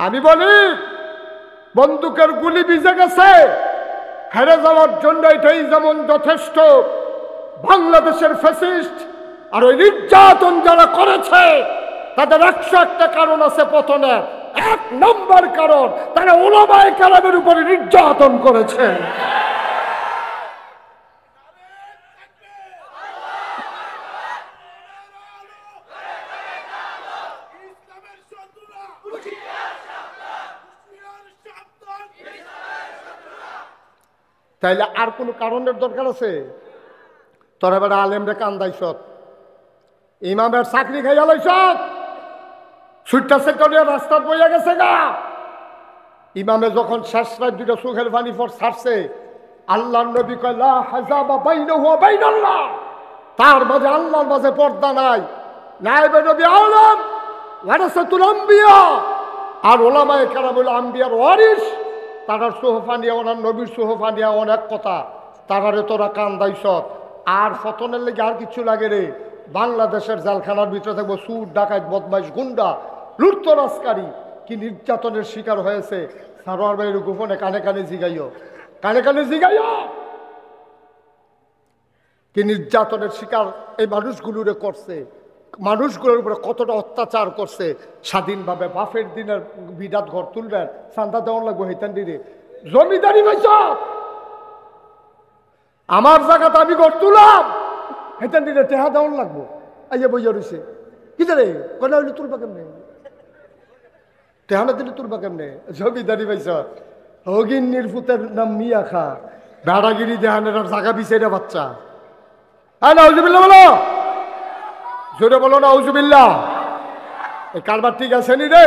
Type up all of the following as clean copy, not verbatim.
আমি বলি বন্দুকের গুলি ভিজে গেছে, হেরে যাওয়ার জন্য এটাই যেমন যথেষ্ট। বাংলাদেশের ফ্যাসিস্ট আর ওই নির্যাতন যারা করেছে তাদের 101টা কারণ আছে পতনের। 1 নম্বর কারণ, তারা উলামায়ে কেরামের উপরে নির্যাতন করেছে। তাইলে আর কোনো কারণের দরকার আছে? তোরা বেটা আলেমরে কান্দাইছ, ইমামের চাকরি খাইয়া লাইছ, সুইটা সেক্টরিয়া রাস্তা বইয়া গেছে গা। ইমামে যখন শেষ রাত 2টা চোখের পানি পর ছাড়ছে, আল্লাহর নবী কয় লা হাজাবা বাইনাহু ওয়া বাইনাল্লাহ, তার মাঝে আল্লাহর মাঝে পর্দা নাই। নায়েবে নবী আলম ওয়ারাসাতুল আম্বিয়া, আর উলামায়ে কেরাম হলো আম্বিয়ার ওয়ারিস। তারার সোহফা নিয়ে, ওনার নবীর সোহফা নিয়ে অনেক কথা। তারারে তোরা কান্দাইছ। আর ফতনের লেগে আর কিছু লাগে রে? বাংলাদেশের জেলখানার ভিতরে থাকবো সুর, ডাকাত, বদমাইশ, গুন্ডা, লুটতরাজকারী কি নির্যাতনের শিকার হয়েছে। সারোয়ার ভাইয়ের গোপনে কানে কানে জিগাইও, কানে কানে জিগাইও কি নির্যাতনের শিকার এই মানুষগুলোরে করছে, মানুষগুলোর উপরে কতটা অত্যাচার করছে। স্বাধীনভাবে বাফের দিনের বিরাট ঘর তুলবেন, চান্দা দেওয়ার লাগবো হেতান দিনে। জমিদারি ভাইস আমার জায়গাতে আমি ঘর তুলাম, হেতান দিনে টেহা দেওয়ার লাগবো। আইয়া বইয়া রয়েছে কি রে, কয়না হইলে তুলবা কেমনে, টেহানা দিলে তুলবা কেমনে? জমিদারি ভাইস হগিন্নির ফুতের নাম মিয়া খা, বেড়াগিরি দেহানের জায়গা বিছাইরা বাচ্চা। হ্যাঁ না হুজুবিল্লাহ বলো, জোরে বলো না আউযুবিল্লাহ। এই কারবার ঠিক আছে নি রে?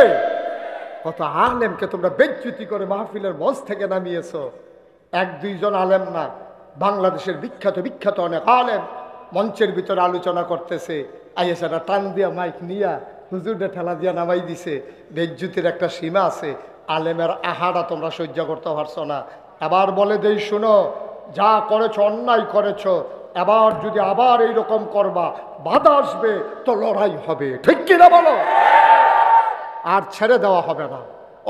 কত আলেমকে তোমরা বেজ্জতি করে মাহফিলের মঞ্চ থেকে নামিয়েছো। 1-2 জন আলেম না, বাংলাদেশের বিখ্যাত বিখ্যাত অনেক আলেম মঞ্চের ভিতরে আলোচনা করতেছে। আইএসারা টান দিয়া মাইক নিয়া হুজুরটা ঠেলা দিয়া নামাই দিছে। বেজ্জতির একটা সীমা আছে। আলেমের আহারা তোমরা সহ্য করতে পারছো না। এবার বলে দেই শুনো, যা করেছো অন্যায় করেছো, এবার যদি আবার এইরকম করবা, বাধা আসবে তো লড়াই হবে, ঠিক কিনা বলো? আর ছেড়ে দেওয়া হবে না।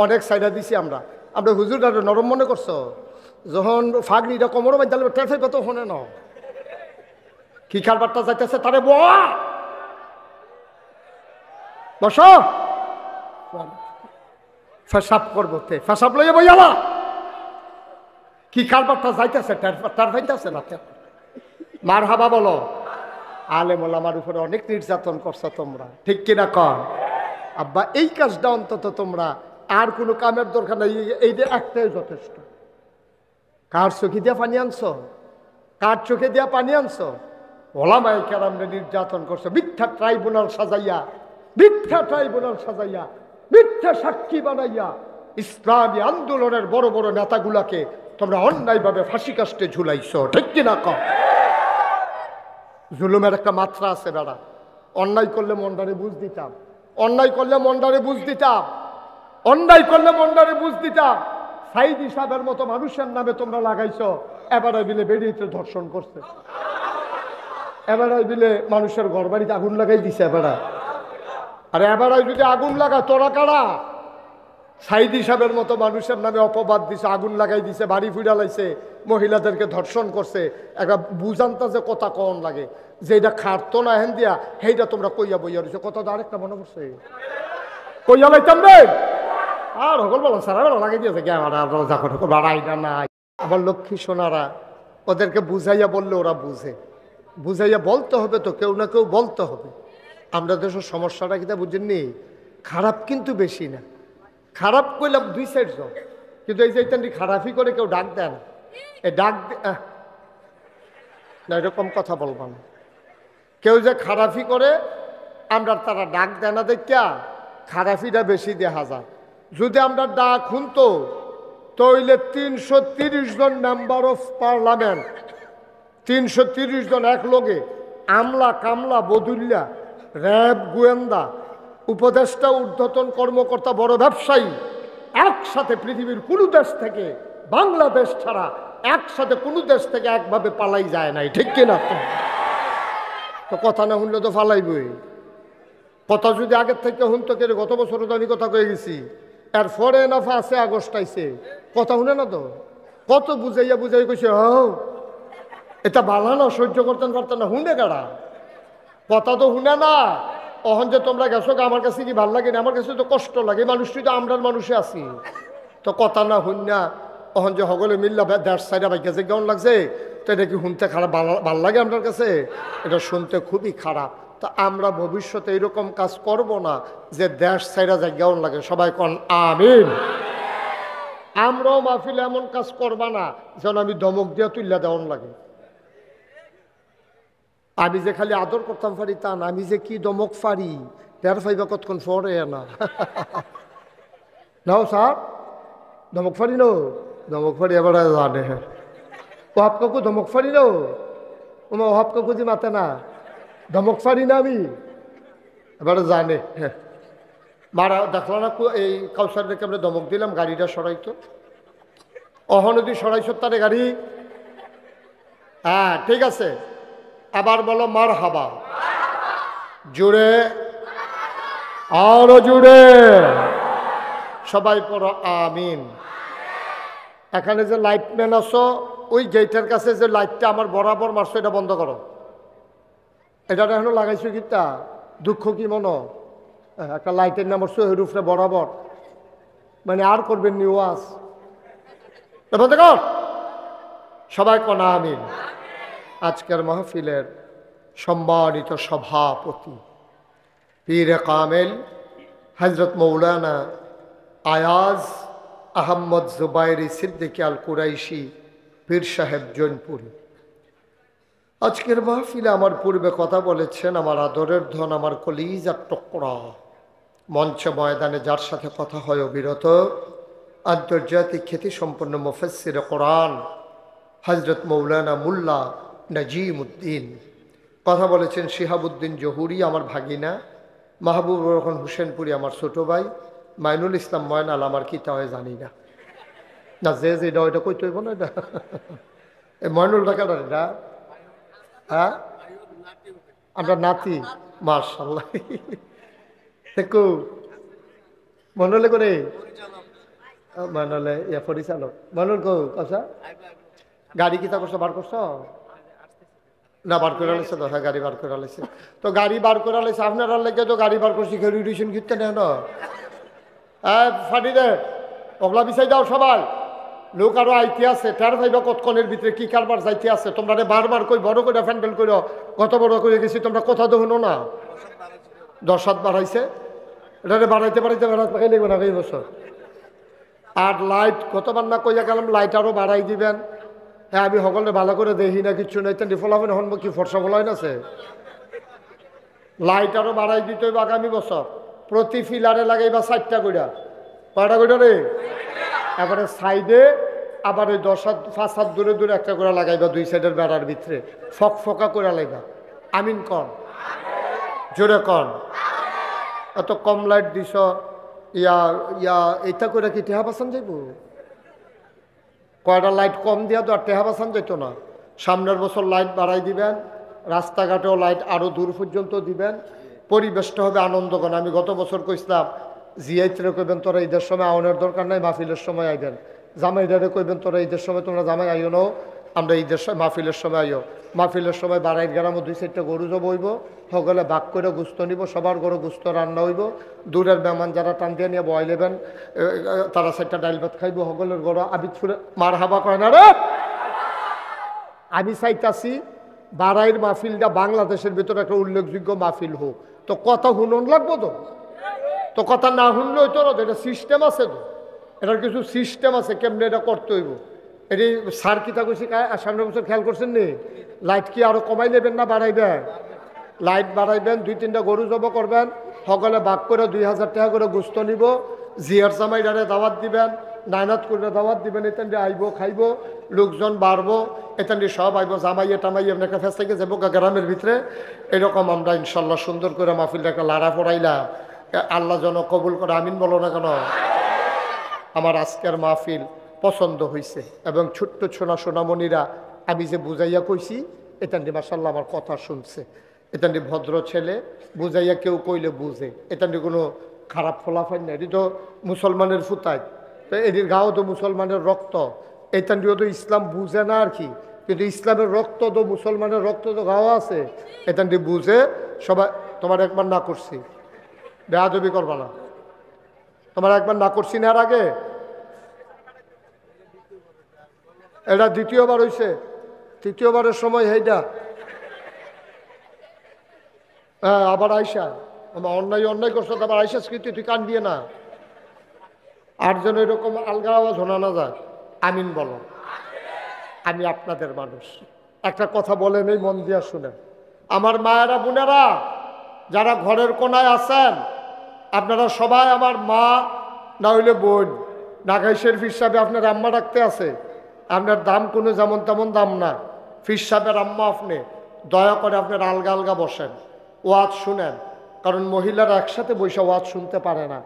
অনেক সাইডা দিছি আমরা। আমরা হুজুরটা নরম মনে করছো? যখন ফাগড়িটা কোমরে বাঁধলে টেফে কত শোনে না, কি কারবারটা যাইতেছে তারে বসো, ফেসাব করবো, ফেসাব লইয়া বইয়ালা, কি কারবারটা যাইতেছে তার ফাইতেছে না। মার হাবা বলো। আলেম ওলামার উপরে অনেক নির্যাতন করছো তোমরা, ঠিক কিনা কর? আব্বা এই কাজটা অন্তত তোমরা, আর কোনো কামের দরকার নাই, এই যে একটাই যথেষ্ট। কার চোখে দিয়া পানি আনছো, কার চোখে দিয়া পানি আনছো? ওলামায়ে কেরামরে নির্যাতন করছো, মিথ্যা ট্রাইব্যুনাল সাজাইয়া, মিথ্যা ট্রাইব্যুনাল সাজাইয়া, মিথ্যা সাক্ষী বানাইয়া ইসলামী আন্দোলনের বড় বড় নেতাগুলাকে তোমরা অন্যায়ভাবে ফাঁসি কাস্টে ঝুলাইছো, ঠিক কিনা কর? জুলুমের একটা মাত্রা আছে বেড়া। অন্যায় করলে মন্ডারে বুঝ দিতাম, অন্যায় করলে মন্ডারে বুঝ দিতাম, অন্যায় করলে মন্ডারে বুঝ দিতাম। সাইদি সাহেবের মতো মানুষের নামে তোমরা লাগাইছো। এবারে বিলে বেরিয়েতে ধর্ষণ করছে, এবারে বিলে মানুষের ঘর বাড়িতে আগুন লাগাই দিছে এবারা। আরে এবারে যদি আগুন লাগা, তোরা কারা? সাইদি সাহেবের মতো মানুষের নামে অপবাদ দিছে, আগুন লাগাই দিছে, বাড়ি ফুড়া লাইছে, মহিলাদেরকে ধর্ষণ করছে। একটা বুঝান্তা যে কথা কম লাগে, যেটা খাটতো না হেন দিয়া সেইটা তোমরা কইয়া বইয়া রয়েছে। কথা আরেকটা মনে করছে কইয়া লাইতাম রে, আর হকল বলো সারা লাগাই দিয়েছে বাড়াইটা নাই। আবার লক্ষ্মী সোনারা, ওদেরকে বুঝাইয়া বললে ওরা বুঝে, বুঝাইয়া বলতে হবে তো, কেউ না কেউ বলতে হবে। আমরা দেশের সমস্যাটা কিনা বুঝেননি, খারাপ কিন্তু বেশি না। খারাপ করলাম 2 সাইড জন, কিন্তু এই যে খারাপই করে কেউ ডাক দেয় না। এই ডাক না, এরকম কথা বলবা না। কেউ যে খারাপি করে আমরা তারা ডাক দেয় না, দেখিয়া খারাপিটা বেশি দেখা যায়। যদি আমরা ডাক শুনতো তাহলে 330 জন মেম্বার অফ পার্লামেন্ট, 330 জন এক লগে, আমলা কামলা বদুল্লা, র্যাব, গোয়েন্দা, উপদেষ্টা, ঊর্ধ্বতন কর্মকর্তা, বড় ব্যবসায়ী একসাথে পৃথিবীর কোনো দেশ থেকে, বাংলাদেশ ছাড়া একসাথে কোনো দেশ থেকে একভাবে পালাই যায় নাই, ঠিক কিনা? তো কথা না শুনলে তো ফালাইবই। কথা যদি আগের থেকে শুনতো, কে গত বছর তো আমি কথা কয়ে গেছি, এরপরে না 5 আগস্ট আইছে, কথা শুনে না তো, কত বুঝাইয়া বুঝাই কইছে এটা বালা না, সহ্য করতেন পারতেন না, শুনে কারা কথা তো শুনে না। অহন যে তোমরা গেছো আমার কাছে কি ভাল লাগে না, আমার কাছে তো কষ্ট লাগে, মানুষটি তো আমরার মানুষে আছি, তো কথা না শুন না। অহন যে সকলে মিল্লা 1.5 বাইকে যে কেমন লাগছে, তো এটা কি শুনতে খারাপ ভাল লাগে আপনার কাছে? এটা শুনতে খুবই খারাপ। তো আমরা ভবিষ্যতে এরকম কাজ করব না যে দেশ ছাইরা যায় কেমন লাগে, সবাই কন আমিন। আমরাও মাহফিলে এমন কাজ করবা না যেন আমি দমক দিয়া তুল্লা দেওয়ান লাগে। আমি যে খালি আদর করতাম পারি তা না, আমি যে কি দমক পারি তার ফাইবা কতক্ষণ পরে না। নাও স্যার দমক ফারি নো, দমক ফারি এবার জানে। ওহাব কাকু দমক ফারি নো, ওমা ওহাব কাকু যে মাতে না, দমক ফারি না আমি, এবার জানে। মারা দেখলো না এই কাউসার রেখে আমরা দমক দিলাম, গাড়িটা সরাইতো, অহনদী সরাইছ তারে গাড়ি। হ্যাঁ ঠিক আছে, আবার বলো মার হাবা, জুড়ে আরো জুড়ে, সবাই পড়ো আমিন। এখানে যে লাইটম্যান আছো, ওই গেটের কাছে যে লাইটটা আমার বরাবর মারছো, এটা বন্ধ করো। এটা এখনো লাগাইছো কিতা, দুঃখ কি মনো, একটা লাইটের নাম মারছো ওই রুফরে বরাবর, মানে আর করবেন নি ওয়াজ, বন্ধ কর, সবাই কনা আমিন। আজকের মাহফিলের সম্মানিত সভাপতি পীরে কামেল হযরত মৌলানা আয়াজ আহমদ জুবাইরি সিদ্দিকী আল কুরাইশি পীর সাহেব জৈনপুরী, আজকের মাহফিলে আমার পূর্বে কথা বলেছেন আমার আদরের ধন, আমার কলিজার টুকরা, মঞ্চ ময়দানে যার সাথে কথা হয় অবিরত, আন্তর্জাতিক খ্যাতিসম্পন্ন মুফাসসির কোরআন হযরত মৌলানা মুল্লা নাজিম উদ্দিন। কথা বলেছেন শিহাবুদ্দিন জহুরি আমার ভাগিনা, মাহবুবুর রহমান হুসেনপুরি আমার ছোট ভাই, মাইনুল ইসলাম ময়নাল আমার কি তা হয় জানি না, না যে এটা ওইটা কই তৈব না, এটা এই ময়নুল টাকাটা এটা, হ্যাঁ আমরা নাতি, মাশাআল্লাহ। দেখো মনলে করে মনলে ইয়া পরিচালক মনুল কো কথা, গাড়ি কিতা করছো, বার করছো না, বার করে আলাইছে তো, হ্যাঁ গাড়ি বার করে আলাইছে, তো গাড়ি বার করে আলাইছে আপনারা লেগে তো গাড়ি বার করছি, রিডিশন কিনতে নেন ফাটি দে, ওগলা বিছাই দাও সবাই, লোক আরো আইতে আছে, টার ভাইবা কতক্ষণের ভিতরে কি কারবার যাইতে আছে, তোমরা বারবার কই বড় করে ফ্যান্ডেল করো, কত বড় করে গেছি তোমরা কথা তো শুনো না, 10 বাড়াইছে, এটা বাড়াইতে বাড়াইতে বাড়াই লাগবে না এই বছর। আর লাইট কতবার না কইয়া গেলাম, লাইট আরো বাড়াই দিবেন। হ্যাঁ আমি সকলে ভালো করে দেখি না, কিচ্ছু নাই, তেন ফলাফল হন কি ফর্সা ফলাইন আছে, লাইট আরো বাড়াই দিতে হইব আগামী বছর, প্রতি ফিলারে লাগাইবা 4টা কইরা, কয়টা কইরা রে, এবারে সাইডে আবার ওই 5 হাত দূরে দূরে একটা করে লাগাইবা, 2 সাইডের বেড়ার ভিতরে ফক ফকা করে লাগাইবা। আমিন কন, জোরে কন। এত কম লাইট দিছ, ইয়া ইয়া এইটা করে কি টেহা বাসান যাইব, কয়টা লাইট কম দিয়া তো আর টেহা বাসান যাইত না। সামনের বছর লাইট বাড়াই দিবেন, রাস্তাঘাটেও লাইট আরো দূর পর্যন্ত দিবেন, পরিবেশটা হবে আনন্দগণ। আমি গত বছর কইছিলাম জিয়াইতরে কইবেন তোরা ঈদের সময় আউনের দরকার নাই, মাহফিলের সময় আইবেন, জামাইদারে কইবেন তোরা ঈদের সময় তোমরা জামাই আইও নাও, আমরা ঈদের সময় মাহফিলের সময় আইও, মাহফিলের সময় বাড়াই গ্রামে 2-4টা গরু জব হইব, সকলে বাক করে গুস্ত নিব, সবার গরু গুস্ত রান্না হইব, দূরের মেহমান যারা টান দিয়ে নিয়ে বয় নেবেন তারা 4টা ডাইল ভাত খাইব, সকলের গরু আবিদ ফুলে মার হাবা কয় না রে। আমি চাইতাছি বাড়াইয়ের মাহফিলটা বাংলাদেশের ভিতরে একটা উল্লেখযোগ্য মাহফিল হোক, তো কথা শুনুন লাগবো তো, তো কথা না শুনলে হইতো না, এটা সিস্টেম আছে তো, এটার কিছু সিস্টেম আছে কেমনে এটা করতে হইব। এটি সার কিতা কইছি সামনের বছর খেয়াল করছেন নি, লাইট কি আরো কমাই নেবেন না বাড়াইবেন, লাইট বাড়াইবেন, 2-3টা গরু জব করবেন, সকলে ভাগ করে 2000 টাকা করে গোস্ত নিব, জিয়ার জামাইডারে দাওয়াত দিবেন, নাইনাত করে দাওয়াত দিবেন, এতেন আইব খাইব, লোকজন বাড়বো, এতেন সব আইব, জামাইয়ে টামাইয়ে একটা ফেস থেকে যাবো গ্রামের ভিতরে। এরকম আমরা ইনশাল্লাহ সুন্দর করে মাহফিলটা একটা লাড়া পড়াইলাম, আল্লাহ যেন কবুল করে, আমিন বলো না কেন। আমার আজকের মাহফিল পছন্দ হয়েছে এবং ছোট্ট সোনামণিরা আমি যে বুঝাইয়া কইছি এটান্ডি মাশাআল্লাহ আমার কথা শুনছে, এটান্ডি ভদ্র ছেলে, বুঝাইয়া কেউ কইলে বুঝে, এটান্ডি কোনো খারাপ ফলাফল না, এটি তো মুসলমানের ফুতায়, তো এটির গাও তো মুসলমানের রক্ত, এটাও তো ইসলাম বুঝে না আর কি, কিন্তু ইসলামের রক্ত তো মুসলমানের রক্ত তো গাও আছে, এটানটি বুঝে সবাই। তোমার একবার না করছি, বেয়াদবি করবা না, তোমার একবার না করছি না এর আগে, এটা দ্বিতীয়বার হয়েছে, তৃতীয়বারের সময় এইটা। হ্যাঁ আবার আইসা, আমার অন্যায় করছো, আবার আইসা স্মৃতি তুই কান দিয়ে না, আর যেন এরকম আলগা আওয়াজ শোনা যায়। আমিন বলো। আমি আপনাদের মানুষ, একটা কথা বলেন এই মন দিয়া শুনেন, আমার মায়েরা বোনেরা যারা ঘরের কোনায় আছেন, আপনারা সবাই আমার মা না হইলে বোন। ঢাকায় শরীফ হিসাবে আপনার আম্মা রাখতে আছে, আপনার দাম কোনো যেমন তেমন দাম না, ফির সাহেবের আম্মা আপনি, দয়া করে আপনার আলগা আলগা বসেন, ওয়াজ শুনেন, কারণ মহিলারা একসাথে বসে ওয়াজ শুনতে পারে না,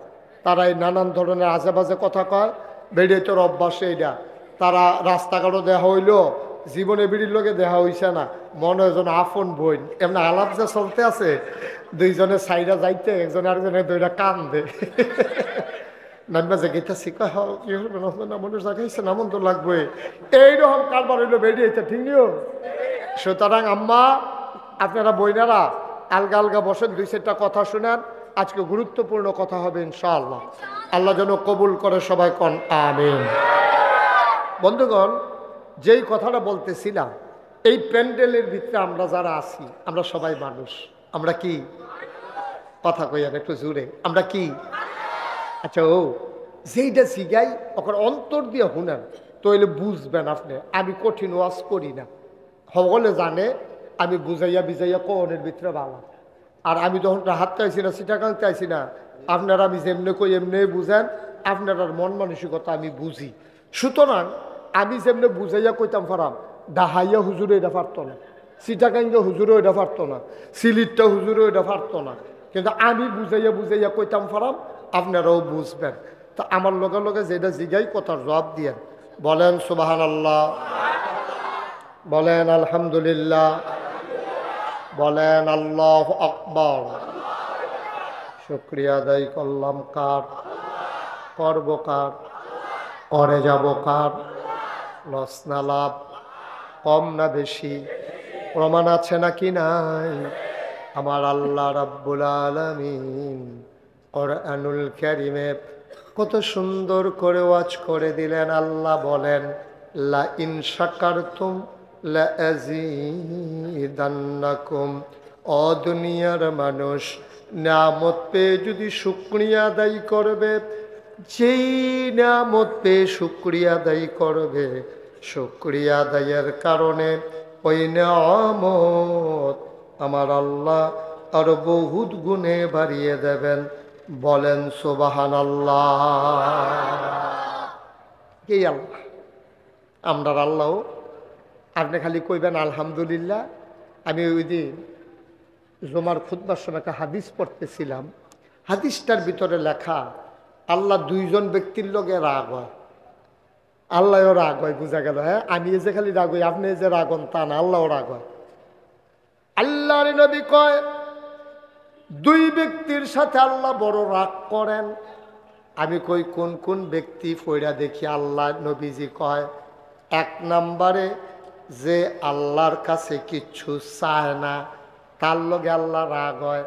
তারা এই নানান ধরনের আজে বাজে কথা কয়, বেড়ে তোর অভ্যাসে এইটা, তারা রাস্তাঘাটও দেখা হইলো, জীবনে বিড়ির লোকে দেখা হইছে না, মনে হয় যেন আপন বোন, এমনি আলাপ যে চলতে আছে, দুইজনে সাইডা যাইতে একজনে আরেকজনের দুইটা কান দে নামবা যে গীতা শিখা হল কি হবে না, মনে জাগাইছে নামন তো লাগবে, এইরকম কারবার হইলো বেরিয়েছে, ঠিক নিও। সুতরাং আম্মা আপনারা বইনারা আলগা আলগা বসেন, দুই চারটা কথা শুনেন, আজকে গুরুত্বপূর্ণ কথা হবে ইনশাআল্লাহ, আল্লাহ যেন কবুল করে সবাই কন আমিন। বন্ধুগণ, যেই কথাটা বলতেছিলাম, এই প্যান্ডেলের ভিতরে আমরা যারা আছি, আমরা সবাই মানুষ, আমরা কি কথা কইয়ান একটু জুড়ে, আমরা কি? আচ্ছা, ও যেইটা শিখাই ওখানে অন্তর দিয়ে শুনেন, তইলে বুঝবেন আপনি, আমি কঠিন ওয়াজ করি না, সকলে জানে আমি বুঝাইয়া বিজাইয়া কোনের ভিতরে বালা, আর আমি তখন হাত চাইছি না, সিটাকাং চাইছি না, আপনারা আমি যেমনি কই এমনি বুঝেন, আপনার মন মানসিকতা আমি বুঝি। সুতরাং আমি যেমনি বুঝাইয়া কইতাম পারাম, ডাহাইয়া হুজুরে এটা পারতো না, সিটাকাঙ্গা হুজুরও এটা পারতো না, সিলিটটা হুজুরও এটা পারতো না, কিন্তু আমি বুঝাইয়া বুঝাইয়া কইতাম পারাম, আপনারাও বুঝবেন। তা আমার লগে লগে যেটা জিগাই কথার জবাব দিয়েন, বলেন সুবহানাল্লাহ, বলেন আলহামদুলিল্লাহ, বলেন আল্লাহু আকবার। শুকরিয়া আদায় করলাম কার? করব কার? করে যাব কার? লস না লাভ, কম না বেশি, প্রমাণ আছে নাকি নাই? আমার আল্লাহ রাব্বুল আলামিন কোরআনুল কারীমে কত সুন্দর করে ওয়াজ করে দিলেন। আল্লাহ বলেন, লা ইন শাকারতুম লা আযীদান্নাকুম। ও দুনিয়ার মানুষ, নিয়ামত পেয়ে যদি শুকরিয়া আদায় করবে, যেই নিয়ামত পেয়ে শুকরিয়া আদায় করবে, শুকরিয়া আদায়ের কারণে ওই নিয়ামত আমার আল্লাহ আরো বহুত গুণে বাড়িয়ে দেবেন। বলেন সুবহানাল্লাহ। এই আল্লাহ, আমরার আল্লাহ, আপনি খালি কইবেন আলহামদুলিল্লাহ। আমি ওই দিন জুমার খুতবার সময় একটা হাদিস পড়তেছিলাম, হাদিসটার ভিতরে লেখা, আল্লাহ দুইজন ব্যক্তির লগে রাগ হয়, আল্লাহও রাগ হয়, বোঝা গেল। হ্যাঁ, আমি যে খালি রাগ হই, আপনি যে রাগন তা না, আল্লাহও রাগ হয়। আল্লাহর নবী কয়, দুই ব্যক্তির সাথে আল্লাহ বড় রাগ করেন। আমি কই কোন কোন ব্যক্তি? পয়রা দেখি। আল্লাহ নবীজি কয়, এক নম্বরে যে আল্লাহর কাছে কিচ্ছু চায় না, তার লগে আল্লাহ রাগ হয়।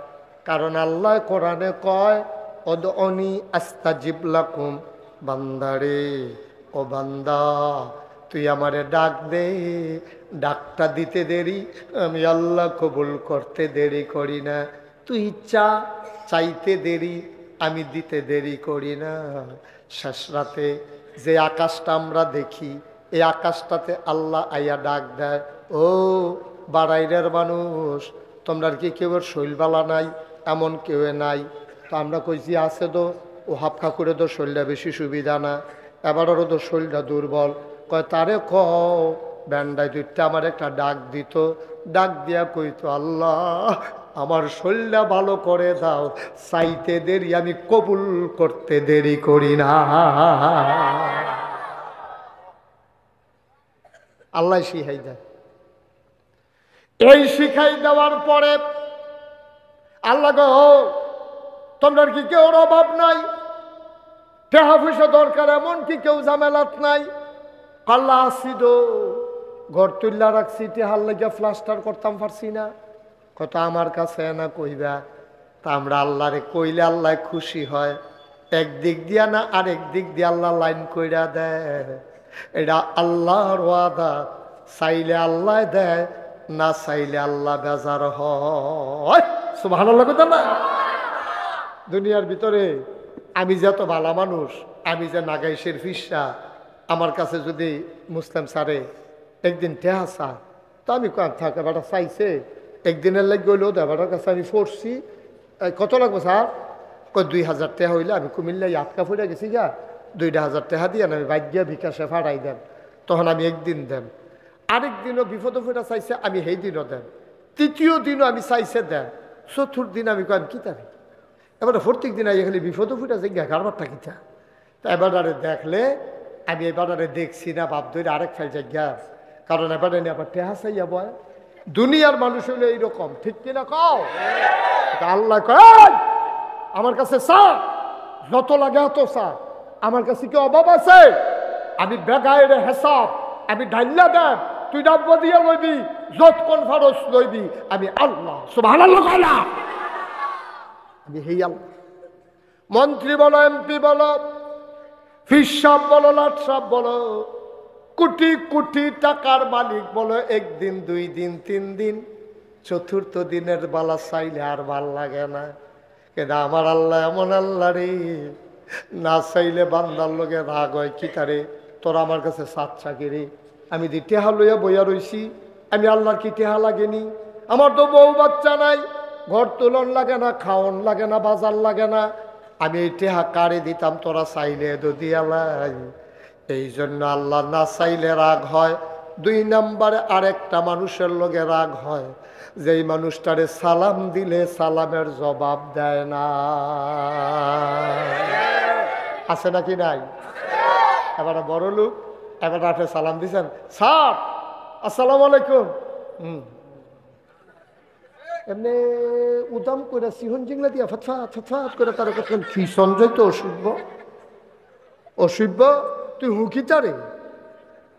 কারণ আল্লাহ কোরআনে কয়, উদউনি আস্তাজিব লাকুম। বান্দারে, ও বান্দা, তুই আমারে ডাক দে, ডাকটা দিতে দেরি, আমি আল্লাহ কবুল করতে দেরি করি না। তুই চাইতে দেরি, আমি দিতে দেরি করি না। শেষ রাতে যে আকাশটা আমরা দেখি, এই আকাশটাতে আল্লাহ আইয়া ডাক দেয়, ও বাড়াইরের মানুষ, তোমরা কি কেউ শৈলবালা নাই? এমন কেউ নাই। তো আমরা কইছি আছে তো, ও হাফখা করে তো শরীরটা বেশি সুবিধা না, এবারও তো শরীরটা দুর্বল। কয় তারে ব্যান্ডাই দুইটা আমার একটা ডাক দিত, ডাক দিয়া কইতো, আল্লাহ আমার শরীরটা ভালো করে দাও, চাইতে দেরি, আমি কবুল করতে দেরি করি না। আল্লাহ শিখাই দেয়। এই শিখাই দেওয়ার পরে আল্লাহ গো, তোমরা কি কেউ অভাব নাই? টেহা পয়সা দরকার এমন কি কেউ ঝামেলাত নাই? আল্লাহ আসিদ ঘর তুল্লা রাখছি, টেহার লেগে প্লাস্টার করতাম পারছি না। কত আমার কাছে না কইবা। তা আমরা আল্লাহরে কইলে আল্লাহ খুশি হয়। একদিক দিয়া না আরেক দিক দিয়ে আল্লাহ লাইন কইরা দেয়। এটা আল্লাহর ওয়াদা। চাইলে আল্লাহ দেয়, না চাইলে আল্লাহ বেজার হয়। সুবহানাল্লাহ কথা না? দুনিয়ার ভিতরে আমি যে এত ভালো মানুষ, আমি যে নাগাইশের ফিসা, আমার কাছে যদি মুসলিম স্যারে একদিন টেহা চা, তো আমি থাকে বেটা চাইছে একদিনের লাগে গেলেও দেবাটার কাছে আমি পড়ছি। কত লাগবে স্যার? 2000 টাকা হইলে আমি কুমিল্লায় আটকা ফুটে গেছি গা, 2000 টাকা দিয়ে আমি বাইক গিয়া বিকাশে ফাড়াই দেন। তখন আমি একদিন দেন, আরেক দিনও বিপদ ফুটা চাইছে আমি সেই দিনও দেন, তৃতীয় দিনও আমি চাইছে দেন, চতুর্থ দিন আমি কম কি তারি। এবারে প্রত্যেক দিন খালি বিপদ ফুটা যে কারবারটা কিতা। তা এবারে দেখলে আমি এবারে দেখছি না বাপ ধরে আরেক ফাইল জায়গা, কারণ এবারে আবার টেহা চাইয়া বয়। দুনিয়ার মানুষ হইলে এইরকম, ঠিক কিনা কও? আল্লাহ কয় আমার কাছে চা, যত লাগে এত চা, আমার কাছে কি অভাব আছে? আমি বেগায়ের হেসাব, আমি ঢাইলা দেন, তুই ডাব্য দিয়ে লইবি, যতক্ষণ ফারস লইবি, আমি আল্লাহ। সুবহানাল্লাহ কয়লা আমি হেই আল্লাহ। মন্ত্রী বলো, এমপি বলো, ফির সাহেব বলো, লাট সাহেব বলো, কোটি কোটি টাকার মালিক বলো, একদিন, 2 দিন, 3 দিন, চতুর্থ দিনের বালা চাইলে আর ভাল লাগে না। কিন্তু আমার আল্লাহ এমন আল্লাহ রে, না চাইলে বান্দার লোকে রাগ হয় কি তারে, তোরা আমার কাছে সাচ্ছা রে। আমি দি টেহা লইয়া বইয়া রইছি, আমি আল্লাহর কি টেহা লাগেনি? আমার তো বউ বাচ্চা নাই, ঘর তোলন লাগে না, খাওয়ন লাগে না, বাজার লাগে না, আমি এই টেহা কারে দিতাম? তোরা চাইলে তো দিয়ালাই। এই জন্য আল্লাহ না চাইলে রাগ হয়। 2 নম্বরে আরেকটা মানুষের লগে রাগ হয়, যেই মানুষটারে সালাম দিলে সালামের জবাব দেয় না। আছে নাকি নাই? এবারে বড় লোক, এবার আপনি সালাম দিছেন, স্যার আসসালামু আলাইকুম, এমনি উদাম করে সিহন জিংলা দিয়া ফটফাট ফটফাট করে তার কথা কি সঞ্জয় তো অসুভ্য অসুভ্য। তুই হুকিতা রে,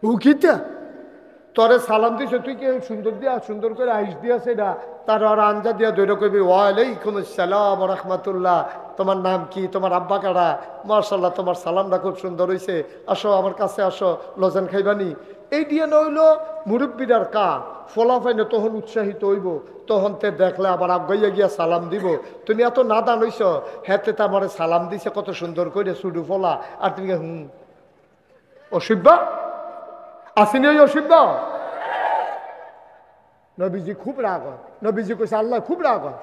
হুকিতা, তোরে সালাম দিছে, তুই কি সুন্দর দিয়া সুন্দর করে আইস দিয়াছে না, তার আর আঞ্জা দিয়া ধরে কবি ওয়ালাইকুম আসসালাম রাহমাতুল্লাহ, তোমার নাম কি, তোমার আব্বা কারা, মাশাআল্লাহ তোমার সালামটা খুব সুন্দর হয়েছে, আসো আমার কাছে আসো, লজেন খাইবানি। এই দিয়ে নইলো মুরব্বীরার কাজ, ফলাফাইনে তখন উৎসাহিত হইব, তখন তে দেখলে আবার আগাইয়া গিয়া সালাম দিব। তুমি এত নাদান হইছ, হেতে তো আমার সালাম দিছে কত সুন্দর করে সুডু ফলা, আর তুমি অসভ্য আসেনি? ওই অসভ্য নবীজি খুব রাগ হয়। নবীজি কইছে আল্লাহ খুব রাগ হয়,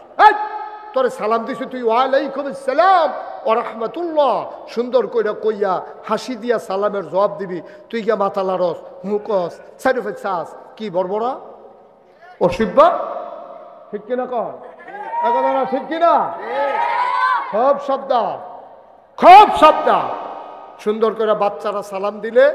তোরে সালাম দিছে তুই ওয়ালাইকুম আসসালাম ও রাহমাতুল্লাহ সুন্দর কইরা কইয়া হাসি দিয়া সালামের জবাব দিবি, তুই গিয়া মাথা লারস, হুকস, সাইডফেক চাস, কি বর্বরা অসভ্য। ঠিক কিনা কর? না ঠিক কিনা? খুব শব্দ, খুব শব্দ। সুন্দর করে বাচ্চারা সালাম দিলে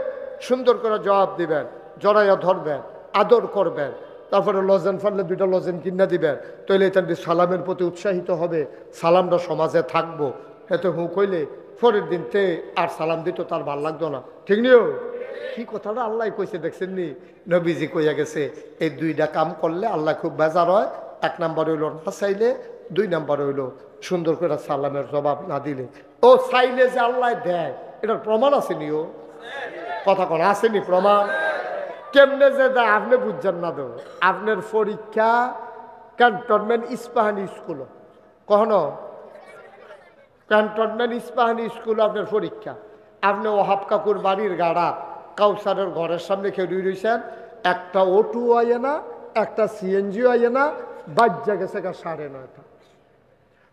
সুন্দর করে জবাব দিবেন, জড়াইয়া ধরবেন, আদর করবেন, তারপরে লজেন ফানলে 2টা লজেন কিনা দিবেন, তাইলে তার সালামের প্রতি উৎসাহিত হবে, সালামটা সমাজে থাকবো। এতে হু কইলে পরের দিন তে আর সালাম দিত তার ভাল লাগতো না, ঠিক নিও? কি কথাটা আল্লাহ কইছে দেখছেন নি? নবীজি কইয়া গেছে এই 2টা কাম করলে আল্লাহ খুব বেজার হয়। 1 নাম্বার হইল না চাইলে, 2 নাম্বার হইল সুন্দর করে সালামের জবাব না দিলে। ও চাইলে যে আল্লাহ দেয় এটার প্রমাণ আসেনি? ও কথা কোন আসেনি প্রমাণ? কেমনে যে দেয় আপনি বুঝছেন না তো। আপনার পরীক্ষা ক্যান্টনমেন্ট ইস্পাহানি স্কুল, কখনো ক্যান্টনমেন্ট ইস্পাহানি স্কুল আপনার পরীক্ষা, আপনি ওহাব কাকুর বাড়ির গাড়া কাউসারের ঘরের সামনে খেয়ে রয়েছেন, একটা অটো আইয়ে না, একটা সিএনজিও আইয়ে না, বাজ্যা গেছে 9:30।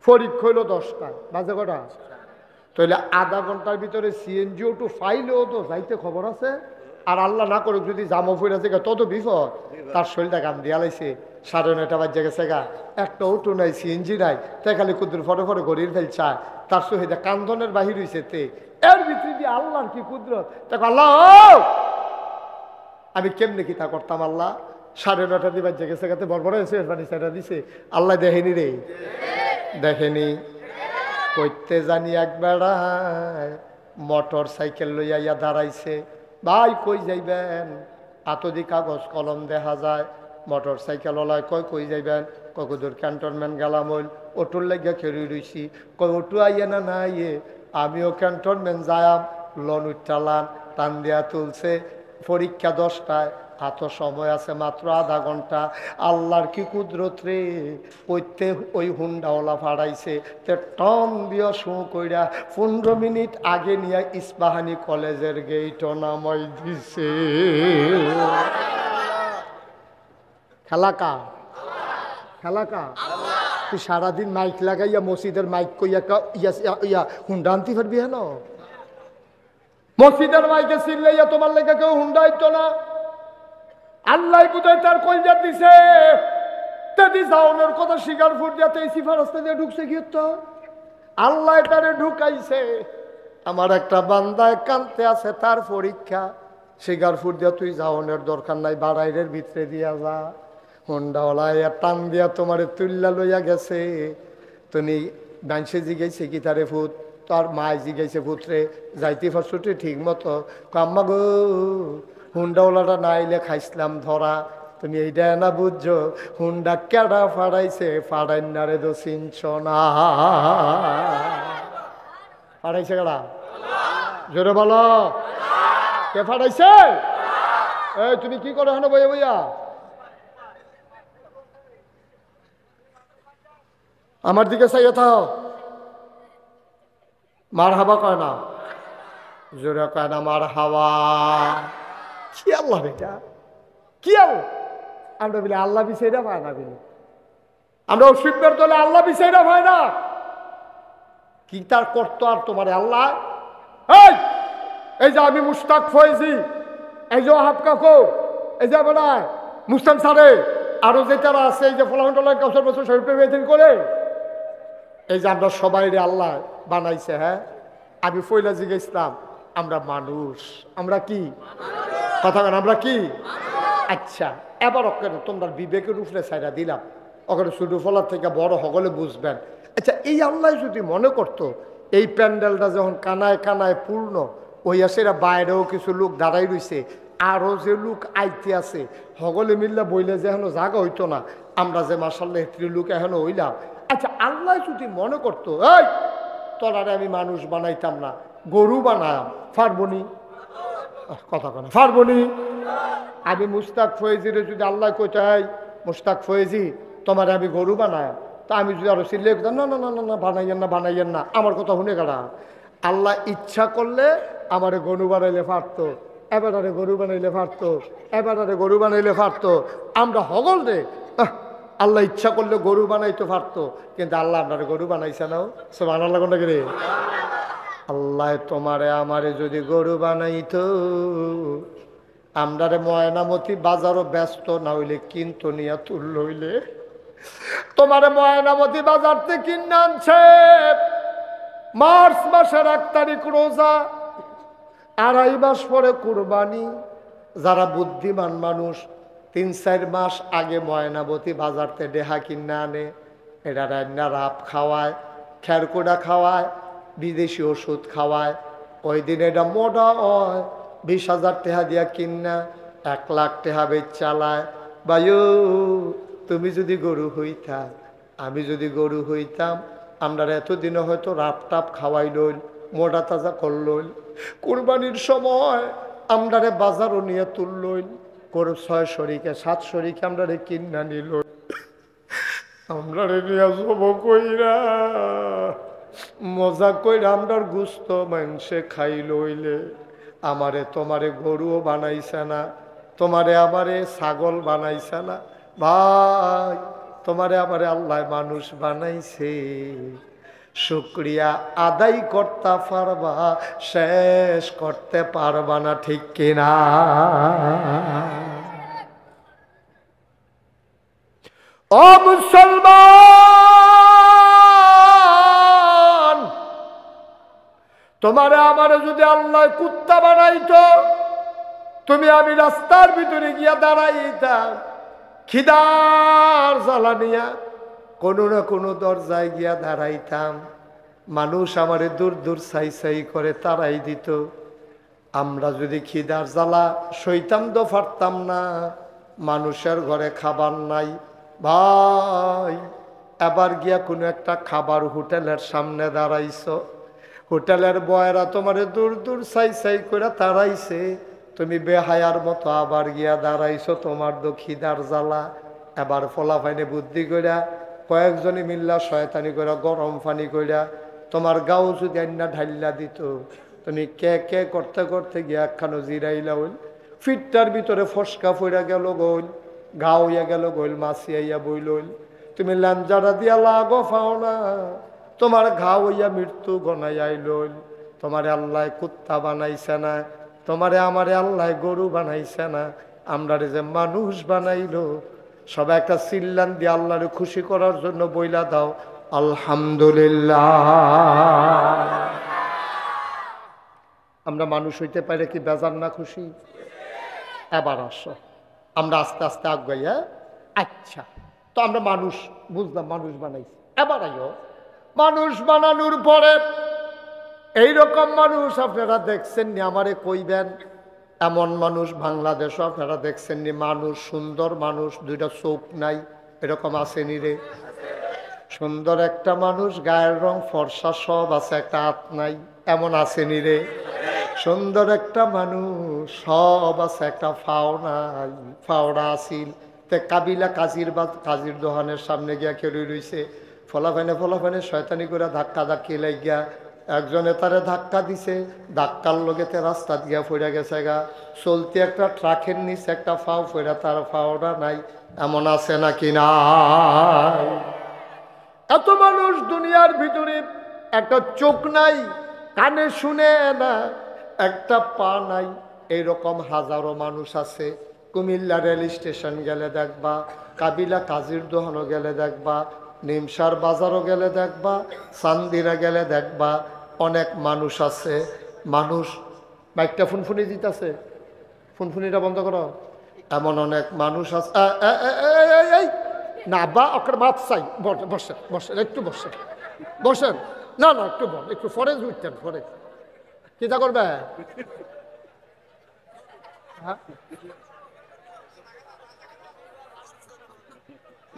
পরীক্ষা হইল 10টায়, বাজে কটা? তাহলে আধা ঘন্টার ভিতরে সিএনজি অটো ফাইলেও তো যাইতে খবর আছে। আর আল্লাহ না করুক যদি জামো ফিরে আছে তত বিপদ, তার শরীরটা গান দিয়া লাইছে, 9:30 বাজে গেছে গা, একটা অটো নাই, সিএনজি নাই, তাই খালি কুদ্দুর ফটো ফটো গড়ির ফেল চায়, তার সহিত কান্দনের বাহির হয়েছে। তে এর ভিতরে দিয়ে আল্লাহর কি কুদরত, দেখো আল্লাহ আমি কেমনে কি তা করতাম? আল্লাহ 9:30 বাজে গেছে গাতে বড় বড় এসে পানি সেটা দিছে, আল্লাহ দেখেনি রে, দেখেনি। কইতে জানি এক বেড়ায় মোটর সাইকেল লইয়া ইয়া দাঁড়াইছে। ভাই কই যাইবেন? আতদি কাগজ কলম দেখা যায়। মোটর সাইকেল ওলায় কয় কই যাইবেন? ককদূর ক্যান্টনমেন্ট গেলাম হইল, অটোর লাগিয়া খেয়ে রইছি। কয় অটো আইয়ে না না আইয়ে? আমিও ক্যান্টনমেন্ট যায়াম। লন উঠালাম, টান দিয়া তুলছে। পরীক্ষা 10টায়, এত সময় আছে মাত্র আধা ঘন্টা। আল্লাহর কি কুদরত রে, ওইতে ওই হুন্ডাওয়ালা ফাড়াইছে। তে টন দিয়া শু কইরা 15 মিনিট আগে নিয়ে ইস্পাহানি কলেজের গেইট নামাই দিছে। খেলাকা খেলাকা তুই সারাদিন মাইক লাগাইয়া মসজিদের মাইক কইয়া ইয়া হুন্ডা আনতে পারবি? হেন মসজিদের মাইকে চিল্লাইয়া তোমার লেগে কেউ হুন্ডা আইতো না। আল্লাহ বুঝাই তার কলজা দিছে। তেদি জাউনের কথা শিকারপুর দিয়াতে সিফা রাস্তা দিয়ে ঢুকছে কি তো আল্লাহ তারে ঢুকাইছে। আমার একটা বান্দায় কানতে আছে, তার পরীক্ষা। শিকারপুর দিয়া তুই জাউনের দরকার নাই, বাড়াইরের ভিতরে দিয়া যা। হুন্ডাওয়ালায় টান দিয়া তোমারে তুল্লা লইয়া গেছে। তুমি ডান্সে জিগাইছে কি তারে ফুট, তার মায় জিগাইছে পুত্রে যাইতে পারছুটি ঠিক মতো? কাম্মা গো, হুন্ডাওয়ালাটা না আইলে খাইছিলাম ধরা। তুমি এইটা না বুঝছো? হুন্ডা কেডা ফাড়াইছে? ফাড়াই না রে তো চিনছ না। ফাড়াইছে কেডা? জোরে বলো, কে ফাড়াইছে? এই তুমি কি করো হেন বইয়া বইয়া? আমার দিকে চাইয়া থাও। মার হাবা কয় না, জোরে কয় না মার হাওয়া। কি আল্লাহ বেটা, কি আল্লাহ? আমরা বলি আল্লাহ বিষয়টা পায় না বলি, আমরা অসুখের দলে আল্লাহ বিষয়টা পায় না। কি তার করতো আর তোমার আল্লাহ? এই যে আমি মুস্তাক ফয়েজি, এই যে হাফ কাকো, এই যে বেড়ায় মুস্তান সারে, আরো যে তারা আছে, এই যে ফলাহন্ডলার কাউসার বছর শরীফে বেদিন করে, এই যে আমরা সবাই রে আল্লাহ বানাইছে। হ্যাঁ, আমি ফইলা জিজ্ঞেসলাম আমরা মানুষ, আমরা কি কথা বলেন, আমরা কি? আচ্ছা, এবার ওকে তোমরা বিবেকের উপরে ছাইরা দিলাম, ওখানে ছোট ফলার থেকে বড় সকলে বুঝবেন। আচ্ছা, এই আল্লাহ যদি মনে করতো এই প্যান্ডেলটা যখন কানায় কানায় পূর্ণ হইয়া, সেটা বাইরেও কিছু লোক দাঁড়াই রইছে, আরও যে লোক আইতে আছে, সকলে মিললে বইলে যে এখনো জায়গা হইতো না, আমরা যে মাসাল্লাহ এত্রি লোক এখনো হইলাম। আচ্ছা, আল্লাহ যদি মনে করতো এই তোরারে আমি মানুষ বানাইতাম না, গরু বানায়াম, পারবনি? কথা কেন পারবনি? আমি মুস্তাক ফয়েজিরে যদি আল্লাহ কইতাই মুস্তাক ফয়েজি তোমার আমি গরু বানায়াম, তা আমি যদি আরো সিলে না না না না না বানাইয়েন না, বানাইয়েন না, আমার কথা শুনে গেলা। আল্লাহ ইচ্ছা করলে আমারে গরু বানাইলে পারতো, এবারে গরু বানাইলে পারতো, এবারে গরু বানাইলে পারতো। আমরা হগল রে আল্লাহ ইচ্ছা করলে গরু বানাইতে পারতো, কিন্তু আল্লাহ আপনার গরু বানাইছে না। সুবহানাল্লাহ কোনটা রে? আল্লাহ তোমারে আমারে যদি গরু বানাইতো, আমরারে ময়নামতি বাজারও ব্যস্ত না হইলে কিন্তু নিয়া তুল হইলে, তোমারে ময়নামতি বাজার থেকে কিনে আনছে মার্চ মাসের 1 তারিখ রোজা, 2.5 মাস পরে কুরবানি। যারা বুদ্ধিমান মানুষ 3-4 মাস আগে ময়নামতি বাজারতে ডেহা কিনে আনে, এটা রান্না রাপ খাওয়ায়, খেরকুড়া খাওয়ায়, বিদেশি ওষুধ খাওয়ায়। ওই দিন এটা মোটা হয়, 20,000 টাকা দিয়া কিনা 1 লাখ টাকা বেচ চালায়। বায়ু, তুমি যদি গরু হইতা, আমি যদি গরু হইতাম, আমরা এতদিনে হয়তো রাপ টাপ খাওয়াই লইল, মোটা তাজা করলইল, কুরবানির সময় আমরা বাজারও নিয়ে তুললইল, গরু 6 শরিকে 7 শরিকে আমরা কিনা নিল, আমরা নিয়ে যাব কইরা মজা কইরা আমরার গুস্ত মাংসে খাই লইলে, আমারে তোমারে গরুও বানাইছে না, তোমারে আমারে ছাগল বানাইছে না ভাই, তোমারে আমারে আল্লাহ মানুষ বানাইছে। শুকরিয়া আদায় করতে পারবা, শেষ করতে পারবা না, ঠিক কিনা? ও মুসলমান, তোমারে আমারে যদি আল্লাহ কুত্তা বানাইতো, তুমি আমি রাস্তার ভিতরে গিয়া দাঁড়াইতাম, খিদার জ্বালা নিয়া কোনো না কোনো দরজায় গিয়া দাঁড়াইতাম, মানুষ আমারে দূর দূর সাই সাই করে তারাই দিত। আমরা যদি খিদার জ্বালা সইতাম তো পারতাম না। মানুষের ঘরে খাবার নাই ভাই, এবার গিয়া কোনো একটা খাবার হোটেলের সামনে দাঁড়াইছ, হোটেলের বয়রা তোমারে দূর দূর সাই সাই করে তাড়াইছে, তুমি বেহায়ার মতো আবার গিয়া দাঁড়াইছো তোমার তো খিদার জ্বালা। এবার ফলাফাইনে বুদ্ধি কইরা কয়েকজনে মিল্লা শয়তানি করে গরম পানি কইরা তোমার গাও যদি আন্না ঢাইল্লা দিত, তুমি কে কে করতে করতে গিয়া একখানো জিরাইলা হইল, ফিটটার ভিতরে ফসকা ফইরা গেল গইল, গা হইয়া গেল গইল, মাছি আইয়া বইল হইল, তুমি লাঞ্জারা দিয়া লাগো পাও না, তোমার ঘা হইয়া মৃত্যু গনাই আইল। তোমারে আল্লাহ কুত্তা বানাইছে না, তোমারে আমারে আল্লাহ গরু বানাইছে না, আমরারে যে মানুষ বানাইলো। সবাই একটা চিল্লান দিয়ে আল্লাহরে খুশি করার জন্য বইলা দাও আলহামদুলিল্লাহ। আমরা মানুষ হইতে পারে কি বেজার না খুশি? এবার আসো আমরা আস্তে আস্তে আগাই। আচ্ছা, তো আমরা মানুষ বুঝলাম, মানুষ বানাইছি। এবার আইও মানুষ বানানোর পরে এইরকম মানুষ আপনারা দেখছেননি? আমারে কইবেন এমন মানুষ বাংলাদেশ আপনারা দেখছেননি? মানুষ সুন্দর মানুষ, দুইটা চোখ নাই, এরকম আসেনি রে? সুন্দর একটা মানুষ, গায়ের রং ফর্সা সব আছে, একটা হাত নাই, এমন আসেনি রে? সুন্দর একটা মানুষ সব আছে, একটা ফাও নাই, ফাওড়া আসিল। তে কাবিলা কাজির দোকানের সামনে গিয়া খেলে রইছে, ফলাফানে শয়তানি করে ধাক্কা ধাক্কি লাগিয়া একজনে তারে ধাক্কা দিছে, ধাক্কার লগেতে রাস্তা দিয়া ফইরা গেছে গা। চলতি একটা ট্রাকের নিচে একটা ফাও ফইরা, তার ফাওড়া নাই, এমন আছে নাকি নাই? এত মানুষ দুনিয়ার ভিতরে, একটা চোখ নাই, কানে শুনে না, একটা পা নাই, এইরকম হাজারো মানুষ আছে। কুমিল্লা রেল স্টেশন গেলে দেখবা, কাবিলা কাজির দোহানো গেলে দেখবা, নিমসার বাজারও গেলে দেখবা, চান্দিরা গেলে দেখবা, অনেক মানুষ আছে। মানুষ বাইকটা ফুনফুনি দিতেছে, ফুনফুনিটা বন্ধ করো। এমন অনেক মানুষ আছে। না বা ওকে মাপ চাই, বসেন বসেন, একটু বসেন বসেন, না না একটু বল, একটু ফরেজ উঠতেন, ফরেজ কিতা করবে?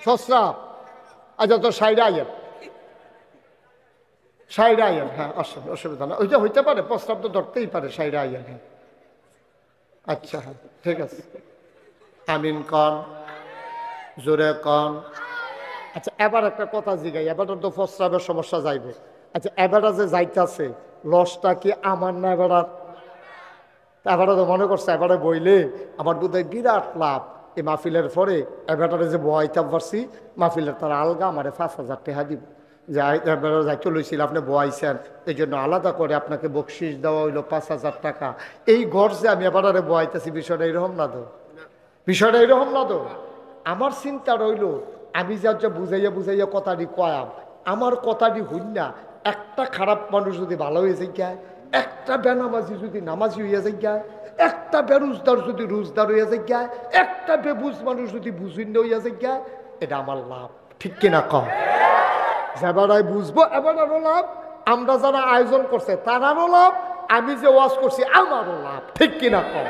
সস্তা। আচ্ছা, তো সাইডে আইয়েন, সাইডে আইয়েন। হ্যাঁ আসেন, অসুবিধা না, ওইটা হইতে পারে, প্রস্তাব তো ধরতেই পারে, সাইডে আইয়েন। হ্যাঁ আচ্ছা, হ্যাঁ ঠিক আছে। আমিন কন, জোরে কন। আচ্ছা, এবার একটা কথা জিগাই, এবার তো প্রস্রাবের সমস্যা যাইবে। আচ্ছা, এবারটা যে যাইতেছে, লসটা কি আমার না এবার? এবারে তো মনে করছে এবারে বইলে আমার বোধহয় বিরাট লাভ। এই মাহফিলের পরে এবারে যে বয়াইতাম পারছি, মাহফিলের তারা আলগা আমারে 5,000 টাকা দিব, যে এবারে যাইতে লইছিল আপনি বয়াইছেন, এই জন্য আলাদা করে আপনাকে বকশিস দেওয়া হইলো 5,000 টাকা। এই ঘর যে আমি এবারে বয়াইতেছি, বিষয়টা এইরকম না তো? বিষয়টা এইরকম না তো? আমার চিন্তা রইল, আমি যা বুঝাইয়া বুঝাইয়া কথাটি কয়াম, আমার কথাটি হইল না, একটা খারাপ মানুষ যদি ভালো হয়ে যায়, একটা বেনামাজি যদি নামাজি হইয়া যায়, একটা বেরোজদার যদি রোজদার হইয়া যায়, একটা বেবুজ মানুষ যদি বুঝিন্য হইয়া যায়, এটা আমার লাভ। ঠিক কিনা কম? যেবারাই বুঝবো এবারও লাভ, আমরা যারা আয়োজন করছে তারারও লাভ, আমি যে ওয়াজ করছি আমারও লাভ। ঠিক কিনা কম?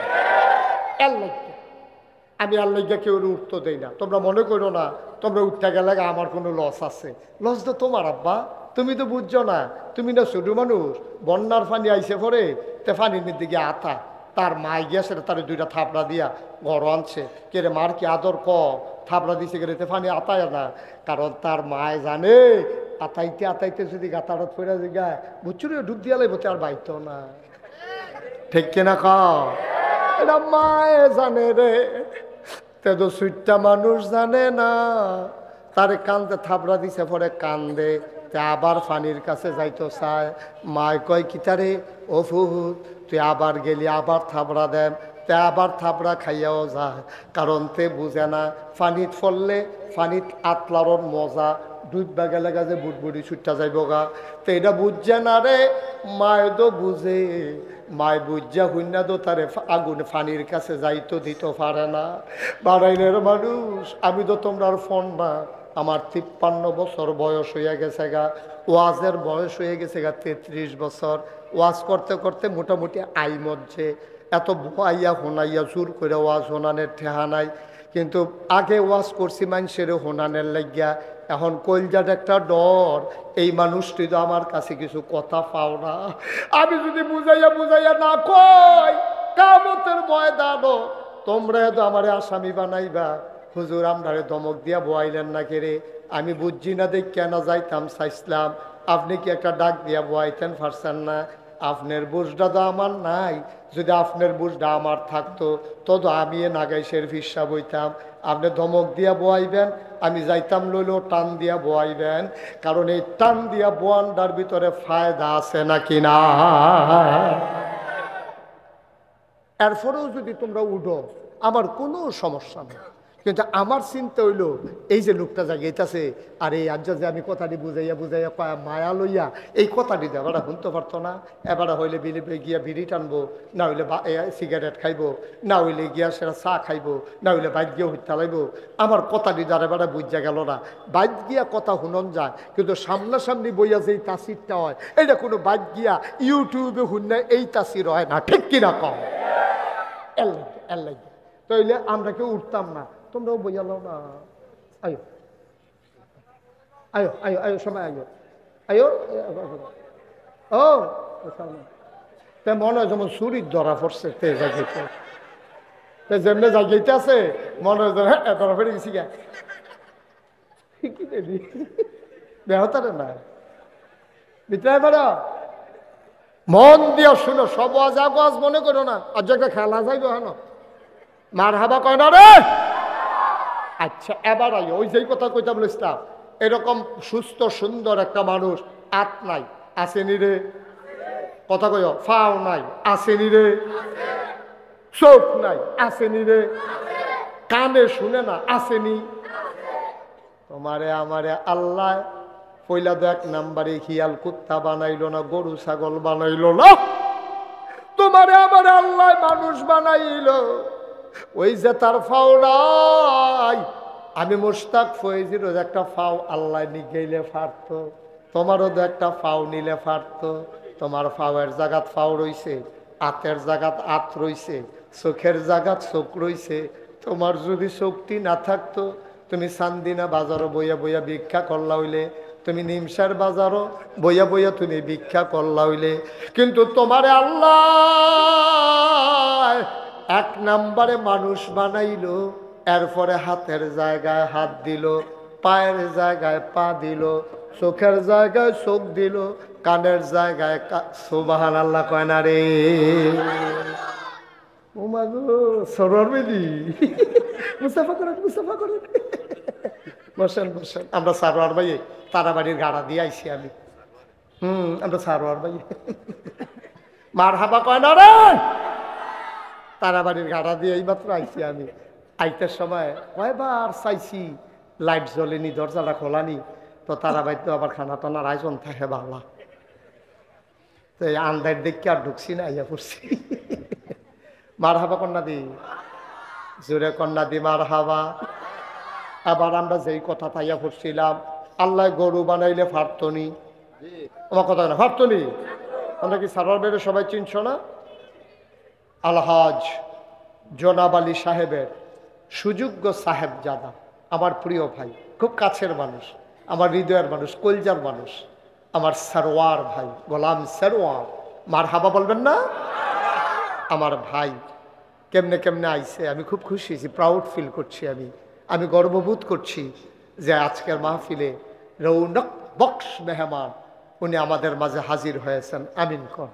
আমি আল্লাহকে কেউ উঠতে দেই না। তোমরা মনে করো না তোমরা উঠতে গেলে আমার কোনো লস আছে। লস তো তোমার আব্বা, তুমি তো বুঝছো না। তুমি না ছোট মানুষ, বন্যার পানি আইসে পরে তে পানির দিকে আতা, তার মায় গিয়েছে তার দুইটা থাপড়া দিয়া ঘর আনছে। কে রে মার কি আদর ক, থাপড়া দিছে কে তে পানি আতায় না, কারণ তার মায় জানে আতাইতে আতাইতে যদি গাতারত ফেরা যায় বুঝছো রে, ডুব দিয়া লাগবো, আর বাইতো না। ঠিক কিনা ক? এটা মায়ে জানে রে, তে তো সুইটটা মানুষ জানে না। তারে কান্দে থাপড়া দিছে পরে কান্দে, তে আবার ফানির কাছে যাইতো চায়। মায় কয় কিতারে ও ফুহুত, তুই আবার গেলি আবার থাপড়া দেন, তে আবার থাপড়া খাইয়াও যায়, কারণ তে বুঝে না ফানিত ফললে ফানিত আতলারন মজা, ডুববা গেলে গাছে বুটবুড়ি ছুটটা যাইব গা। তো এটা বুঝছে না রে, মায় তো বুঝে, মায় বুঝা হইনা তো তারে আগুন ফানির কাছে যাইতো দিতে পারে না। বাড়াইনের মানুষ, আমি তো তোমরা আর ফোন না, আমার 53 বছর বয়স হয়ে গেছে গা, ওয়াজের বয়স হয়ে গেছে গা 33 বছর। ওয়াজ করতে করতে মোটামুটি আই মধ্যে এত ভুয়াইয়া হোনাইয়া জোর করে ওয়াজ হোনানের ঠেহা নাই। কিন্তু আগে ওয়াজ করছি মানুষের হোনানের লাগিয়া, এখন কলজার একটা ডর, এই মানুষটি তো আমার কাছে কিছু কথা পাও না। আমি যদি বুঝাইয়া বুঝাইয়া না কই, কিয়ামতের ময়দানে তোমরা তো আমারে আসামি বানাইবা। হুজুর আমরারে ধমক দিয়া বয়াইলেন না কেরে, আমি বুঝছি না দেখ কেন যাইতাম চাইছিলাম, আপনি কি একটা ডাক দিয়া বয়াইতেন পারছেন না? আপনার বুঝটা তো আমার নাই, যদি আপনার বুঝটা আমার থাকতো তো আমি এ নাগাইশের ফিসা বইতাম। আপনি ধমক দিয়া বয়াইবেন, আমি যাইতাম লইলেও টান দিয়া বয়াইবেন, কারণ এই টান দিয়া বোয়ানটার ভিতরে ফায়দা আছে নাকি না। এরপরেও যদি তোমরা উঠো আমার কোনো সমস্যা নেই, কিন্তু আমার চিন্তা হইল এই যে লোকটা জাগিয়েছে, আর এই আজ যে আমি কথাটি বুঝাইয়া বুঝাইয়া মায়া লইয়া এই কথাটি এবারে শুনতে পারতো না। এবারে হইলে বিলিপে গিয়া বিড়ি টানবো, না হইলে সিগারেট খাইবো, না হইলে গিয়া সেটা চা খাইবো, না হইলে বাইক গিয়া হইতে লাইব। আমার কথাটি যারা এবারে বুঝা গেল না। বাইক গিয়া কথা শুনন যায়, কিন্তু সামনাসামনি বইয়া যে এই তাসিরটা হয়, এটা কোনো বাইক গিয়া ইউটিউবে শুনলে এই তাসির হয় না, ঠিক কিনা কম? এর লাগে তাইলে আমরা কেউ উঠতাম না, তোমরাও বইয়া লো না। আয়ো আয়ো আয়ো আয়ো সবাই আয়ো আয়ো। ও তে মনে হয় যেমন চুরির ধরা পড়ছে, তে জায়গাতে তে যেমনি জায়গাতে আছে মনে হয় যেন হ্যাঁ ধরা ফেরে গেছি গা, কি দেবি বেহতারে না ভিতরে বেড়া। মন দিয়া শুনো, সব আজ আজ মনে করো না, আজ একটা খেলা যাইব হ্যাঁ মার হাবা কয় না রে। আচ্ছা এবার আইও, ওই যেই কথা কইতাম ইসলাম, এরকম সুস্থ সুন্দর একটা মানুষ আত নাই আসেনি রে, কথা কয় ফাও নাই আসেনি রে, চোখ নাই আসেনি রে, কানে শুনে না আসেনি। তোমারে আমারে আল্লাহ পয়লা তো 1 নম্বরে হিয়াল কুত্তা বানাইলো না, গরু ছাগল বানাইলো না, তোমারে আমারে আল্লাহ মানুষ বানাইলো। ওই যে তার ফাও নাই, আমি মুশতাক ফয়েজিরও একটা ফাও আল্লাহ নিগেইলে পারতো, তোমারও তো একটা ফাও নিলে পারতো। তোমার ফাওয়ের জায়গাত ফাও রইছে, আতের জায়গাত আত রইছে, চোখের জায়গাত চোখ রইছে। তোমার যদি শক্তি না থাকতো, তুমি চান্দিনা বাজারও বইয়া বইয়া ভিক্ষা করলা হইলে, তুমি নিমসার বাজারও বইয়া বইয়া তুমি ভিক্ষা করলা হইলে, কিন্তু তোমারে আল্লাহ 1 নম্বরে মানুষ বানাইলো, এরপরে হাতের জায়গায় হাত দিল, পায়ের জায়গায় পা দিল, চোখের জায়গায় চোখ দিল, কানের জায়গায় সুবহানাল্লাহ কয় না রে। ও মা গো সরর বেদি মুস্তাফা করেন, মুস্তাফা করেন, বসেন বসেন। আমরা সারোয়ার ভাই তারাবাড়ির গাড়া দিয়ে আইছি আমি। আমরা সারোয়ার ভাই মার হাবা কয় না রে, তারাবাড়ির গাড়া দিয়ে এই মাত্র আইছি আমি। আইতের সময় কয়বার চাইছি, লাইট জ্বলেনি, দরজাটা খোলানি, তো তারাবাড়ি তো আবার খানা টানার আয়োজন থাকে বাংলা, তো এই আন্দার দেখে আর ঢুকছি না, আইয়া পড়ছি। মার হাবা কন্যা দি, জোরে কন্যা দি মার হাবা। আবার আমরা যেই কথা পাইয়া পড়ছিলাম, আল্লাহ গরু বানাইলে ফারতনি, আমার কথা না ফারতনি। আমরা কি সারোয়ার বেড়ে সবাই চিনছ না? আলহাজ জনাব আলী সাহেবের সুযোগ্য সাহেবজাদা, আমার প্রিয় ভাই, খুব কাছের মানুষ, আমার হৃদয়ের মানুষ, কলজার মানুষ, আমার সারোয়ার ভাই, গোলাম সারোয়ার, মার হাবা বলবেন না? আমার ভাই কেমনে কেমনে আইছে, আমি খুব খুশি হয়েছি, প্রাউড ফিল করছি, আমি গর্ববোধ করছি যে আজকের মাহফিলে রৌনক বক্স মেহমান উনি আমাদের মাঝে হাজির হয়েছেন। আমিন কন,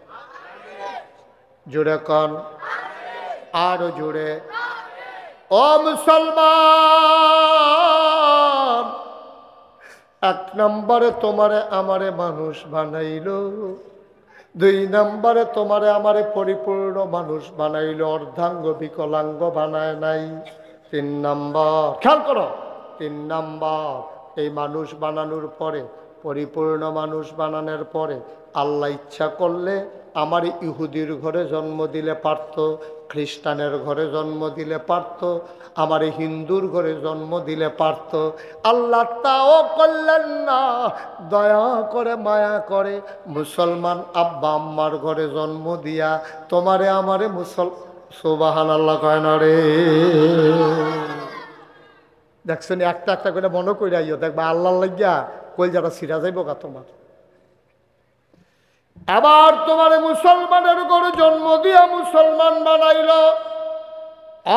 জোরে কন, আরো জোরে। ও মুসলমান, 1 নম্বরে তোমারে আমারে মানুষ বানাইলো, 2 নম্বরে তোমারে আমারে পরিপূর্ণ মানুষ বানাইলো, অর্ধাঙ্গ বিকলাঙ্গ বানায় নাই। 3 নম্বর, খেয়াল করো, 3 নম্বর এই মানুষ বানানোর পরে, পরিপূর্ণ মানুষ বানানোর পরে আল্লাহ ইচ্ছা করলে আমার ইহুদির ঘরে জন্ম দিলে পারত, খ্রিস্টানের ঘরে জন্ম দিলে পারত, আমার হিন্দুর ঘরে জন্ম দিলে পারত। আল্লাহ তাও করলেন না, দয়া করে মায়া করে মুসলমান আব্বা আম্মার ঘরে জন্ম দিয়া তোমারে আমারে সুবহানাল্লাহ কয় না রে। দেখছো নি, একটা একটা করে মনে করে আইও, দেখবা আল্লাহ লাগিয়া কলজাটা ছিঁড়া যাইব গা তোমার। আবার তোমার মুসলমানের ঘরে জন্ম দিয়া মুসলমান বানাইল।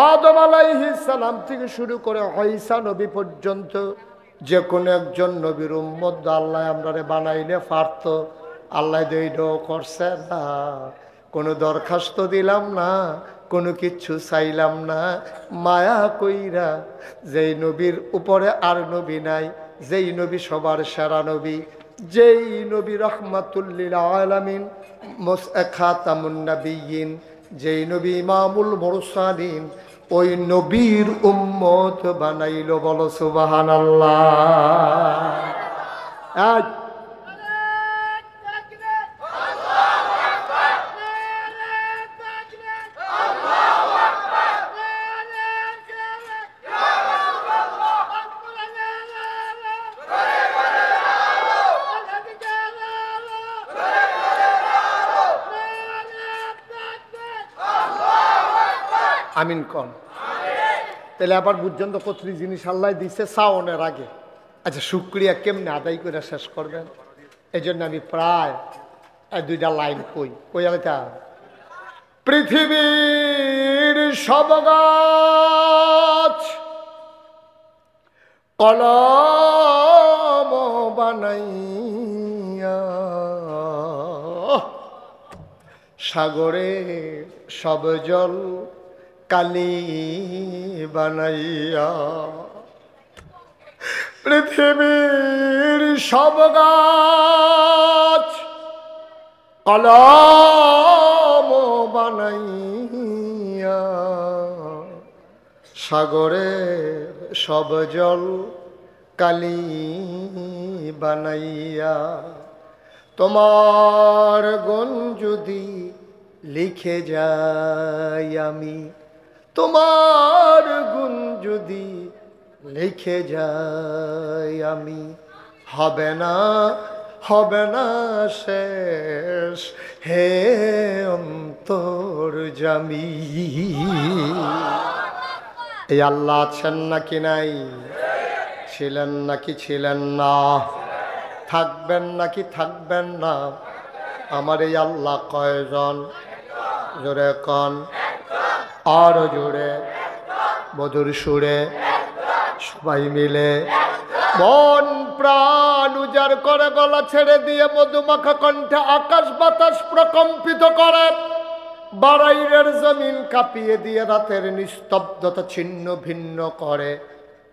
আদম আলাইহিস সালাম থেকে শুরু করে ঈসা নবী পর্যন্ত যে কোনো একজন নবীর উম্মত আল্লাহ আমরারে বানাইলে পারত। আল্লাহ এইটাও করছে না, কোনো দরখাস্ত দিলাম না, কোনো কিচ্ছু চাইলাম না, মায়া কইরা যেই নবীর উপরে আর নবী নাই, যেই নবী সবার সেরা নবী, যেই নবী রহমাতুল লিল আলামিন খাতামুন নবিয়্যিন, যেই নবী ইমামুল মুরসালিন, ওই নবীর উম্মত বানাইল। বলো সুবহানাল্লাহ। আমিন কন। তাহলে আবার বুঝছেন তো কতটি জিনিস আল্লাহ দিচ্ছে সাওনের আগে। আচ্ছা, শুক্রিয়া কেমনে আদায় করে শেষ করবেন? এই জন্য আমি প্রায় দুইটা লাইন কই আলাদা। পৃথিবীর সব গাছ কলম বানাইয়া, সাগরে সব জল কালি বানাইয়া, পৃথিবীর সব গাছ কলম বানাইয়া, সাগরে সব জল কালি বানাইয়া, তোমার গুণ যদি লিখে যাই আমি, তোমার গুণ যদি লিখে যাই আমি, হবে না শেষ হে অন্তর্যামী। এই আল্লাহ আছেন নাকি নাই? ছিলেন নাকি ছিলেন না? থাকবেন নাকি থাকবেন না? আমার এই আল্লাহ কয়জন? জোরে কন, আর জোরে মধুর সুরে সবাই মিলে মন প্রাণ উজাড় করে গলা ছেড়ে দিয়ে মধুমাখা কণ্ঠে আকাশ বাতাস প্রকম্পিত করে, বারাইরের জমিন কাঁপিয়ে দিয়ে রাতের নিস্তব্ধতা ছিন্ন ভিন্ন করে।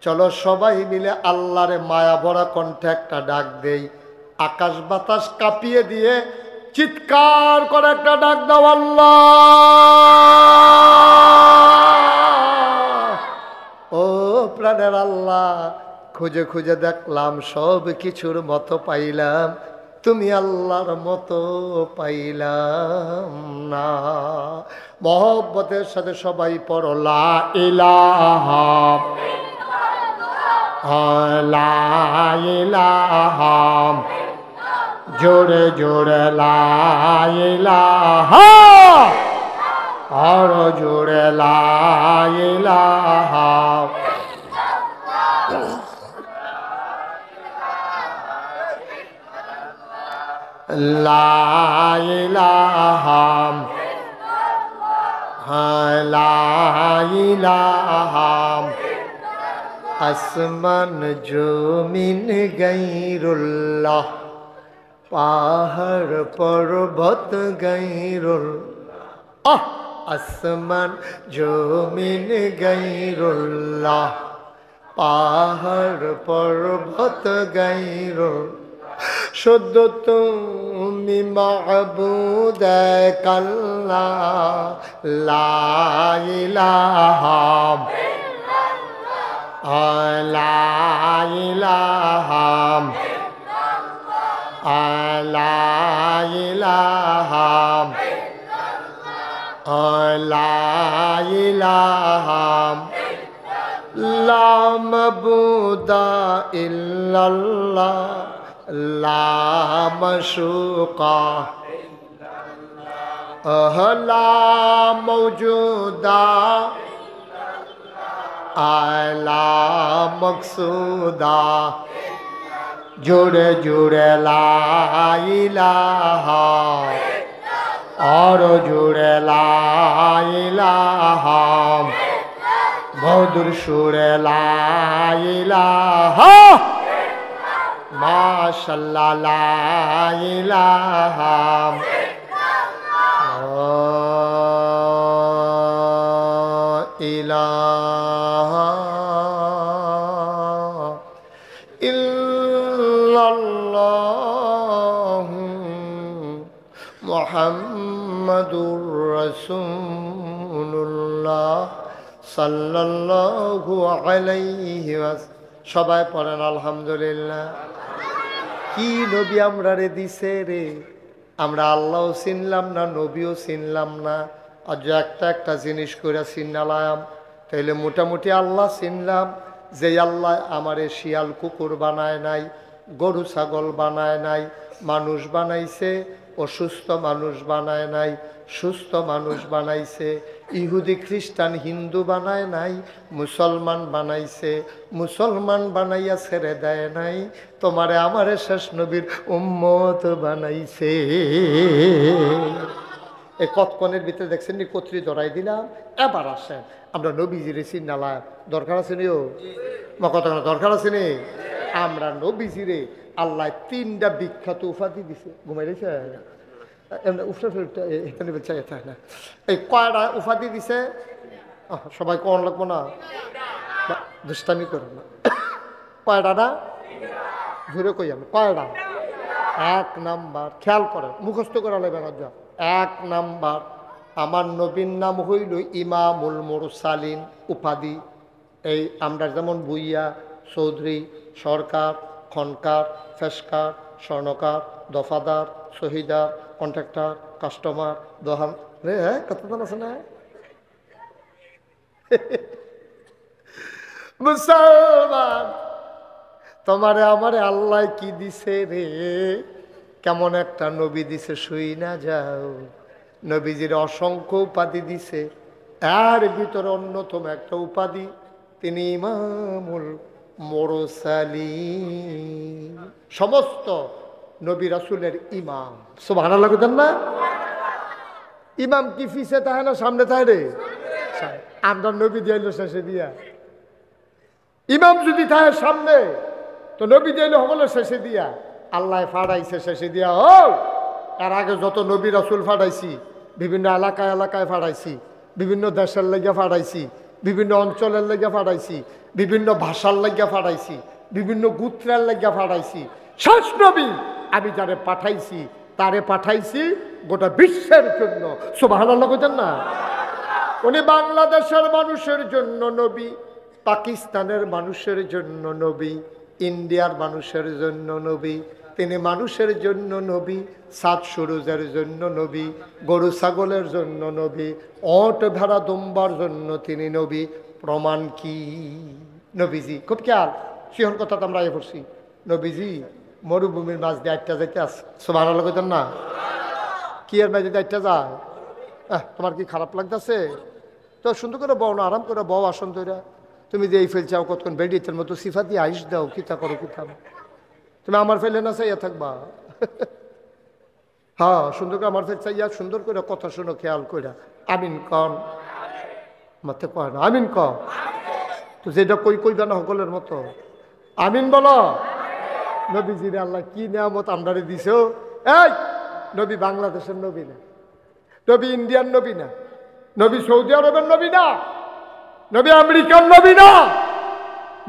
চলো সবাই মিলে আল্লাহরে মায়া ভরা কণ্ঠে একটা ডাক দেই। আকাশ বাতাস কাঁপিয়ে দিয়ে চিৎকার করে একটা ডাক দাও, আল্লাহ। ও প্রাণের আল্লাহ, খুঁজে খুঁজে দেখলাম সব কিছুর মতো পাইলাম, তুমি আল্লাহর মতো পাইলাম না। মহব্বতের সাথে সবাই পড়ো লা ইলাহা লা ইলাহা, জোরে জোরে লা ইলাহা, আর জোরে লা ইলাহা। লা ইলাহা লা ইলাহা, আসমান জমিন গায়রুল্লাহ, পাহাড় পর্বত গায়রুল্লাহ, আসমান জমিন গায়রুল্লাহ, পাহাড় পর্বত গায়রুল্লাহ। শুদ্ধ তুমি মাবুদ আল্লাহ, লা ইলাহা লা ইলাহা লা ইলাহা লা ইলাহা লা মাবুদা ইল্লাল্লাহ লা মাশুকা লা মওজুদা লা মকসুদা জুড়ে জুড়ে লা ইলাহা और जुड़े ला इलाहा मधुर सुरे ला इलाहा माशाल्लाह ला इलाहा इलाहा इल्लल्लाह मुहम्मदुर रसूलुल्लाह সাল্লাল্লাহু আলাইহি ওয়াসাল্লাম। সবাই পড়েন আলহামদুলিল্লাহ। কি নবী আমরা রে দিছে রে, আমরা আল্লাহও চিনলাম না, নবীও চিনলাম না। আজ একটা একটা জিনিস করে চিনালাম, তাইলে মোটামুটি আল্লাহ চিনলাম যে আল্লাহ আমারে শিয়াল কুকুর বানায় নাই, গরু ছাগল বানায় নাই, মানুষ বানাইছে। অসুস্থ মানুষ বানায় নাই, সুস্থ মানুষ বানাইছে। ইহুদি খ্রিস্টান হিন্দু বানায় নাই, মুসলমান বানাইছে। মুসলমান বানাইয়া ছেড়ে দেয় নাই, তোমারে আমারে শেষ নবীর উম্মত বানাইছে। এই কতক্ষণের ভিতরে দেখছেন নি কতরি ধরাই দিলাম। এবার আসেন আমরা নবীজিরে চিনালাম, দরকার আছে নি? ও কতক্ষণ দরকার আছে নি? আমরা নবীজিরে আল্লাহ তিনটা বিখ্যাত উপাধি দিছে। ঘুমাই রয়েছে এই কয়টা উপাধি দিছে সবাই কন লাগবো না, দুষ্টামি করো না। কয়টা না ধরে কই আমি কয়টা? এক নাম্বার, খেয়াল করে মুখস্থ করা লাগবে না। এক নাম্বার, আমার নবীর নাম হইল ইমামুল মুরসালিন উপাধি। এই আমরা যেমন ভুইয়া, চৌধুরী, সরকার, খনকার, ফেসকার, স্বর্ণকার, দফাদার, শহীদার, কন্ট্রাক্টর, কাস্টমার, দোহান রে, হ্যাঁ কতক্ষণ আছে না? মুসলমান তোমারে আমারে আল্লাহ কি দিছে রে, কেমন একটা নবী দিছে শুই না যাও। নবীজির অসংখ্য উপাধি দিছে, এর ভিতরে অন্যতম একটা উপাধি তিনি ইমামুল মুরসালিন, সমস্ত নবী রাসূলের ইমাম। সুবহানাল্লাহ কইতেন না? ইমাম কি পিছে থাকে না সামনে থাকে রে? আমরা নবী দিয়াইল শেষে দিয়া। ইমাম যদি থাকে সামনে তো নবী দিয়াইল হলো শেষে দিয়া। আল্লাহ ফাড়াইছে শেষে দিয়া। ও এর আগে যত নবী রাসূল ফাড়াইছি, বিভিন্ন এলাকায় এলাকায় ফাড়াইছি, বিভিন্ন দেশের লেগে ফাড়াইছি, বিভিন্ন অঞ্চলের লেগে ফাড়াইছি, বিভিন্ন ভাষার লেগে ফাড়াইছি, বিভিন্ন গোত্রের লেগে ফাড়াইছি। শেষ নবী আমি যারে পাঠাইছি তারে পাঠাইছি গোটা বিশ্বের জন্য। সুবহানাল্লাহ কইতেন না? উনি বাংলাদেশের মানুষের জন্য নবী, পাকিস্তানের মানুষের জন্য নবী, ইন্ডিয়ার মানুষের জন্য নবী। তিনি মানুষের জন্য নবী, সাত সুরুজের জন্য নবী, গরু ছাগলের জন্য নবী, ওট ভেড়া দুম্বার জন্য তিনি নবী। প্রমাণ কি? নবীজি খুব খেয়াল সিহর কথা তো আমরা এ করছি। নবীজি মরুভূমির মাঝ দিয়ে আটটা যাইতে আছে। সুবহানাল্লাহ কইতেন না? কি এর মাঝে আটটা যায়? তোমার কি খারাপ লাগতেছে? তো সুন্দর করে বও না, আরাম করে বও, আসন তৈরা। তুমি যে এই ফেল চাও কতক্ষণ বেডিতের মতো সিফা দিয়ে আইস দাও, কিতা করো কিতা। তুমি আমার ফেলে না চাইয়া থাকবা। হ্যাঁ সুন্দর করে আমার ফেল চাইয়া সুন্দর করে কথা শুনো খেয়াল কইরা। আমিন কন মাতে কয় না, আমিন ক। তো যেটা কইবা না সকলের মতো আমিন বলো। নবীজিরে আল্লাহ কি নিয়ামত আমরারে দিছো। এই নবী বাংলাদেশের নবী না, নবী ইন্ডিয়ান নবী না, নবী সৌদি আরবের নবী না, নবী আমেরিকার নবী না,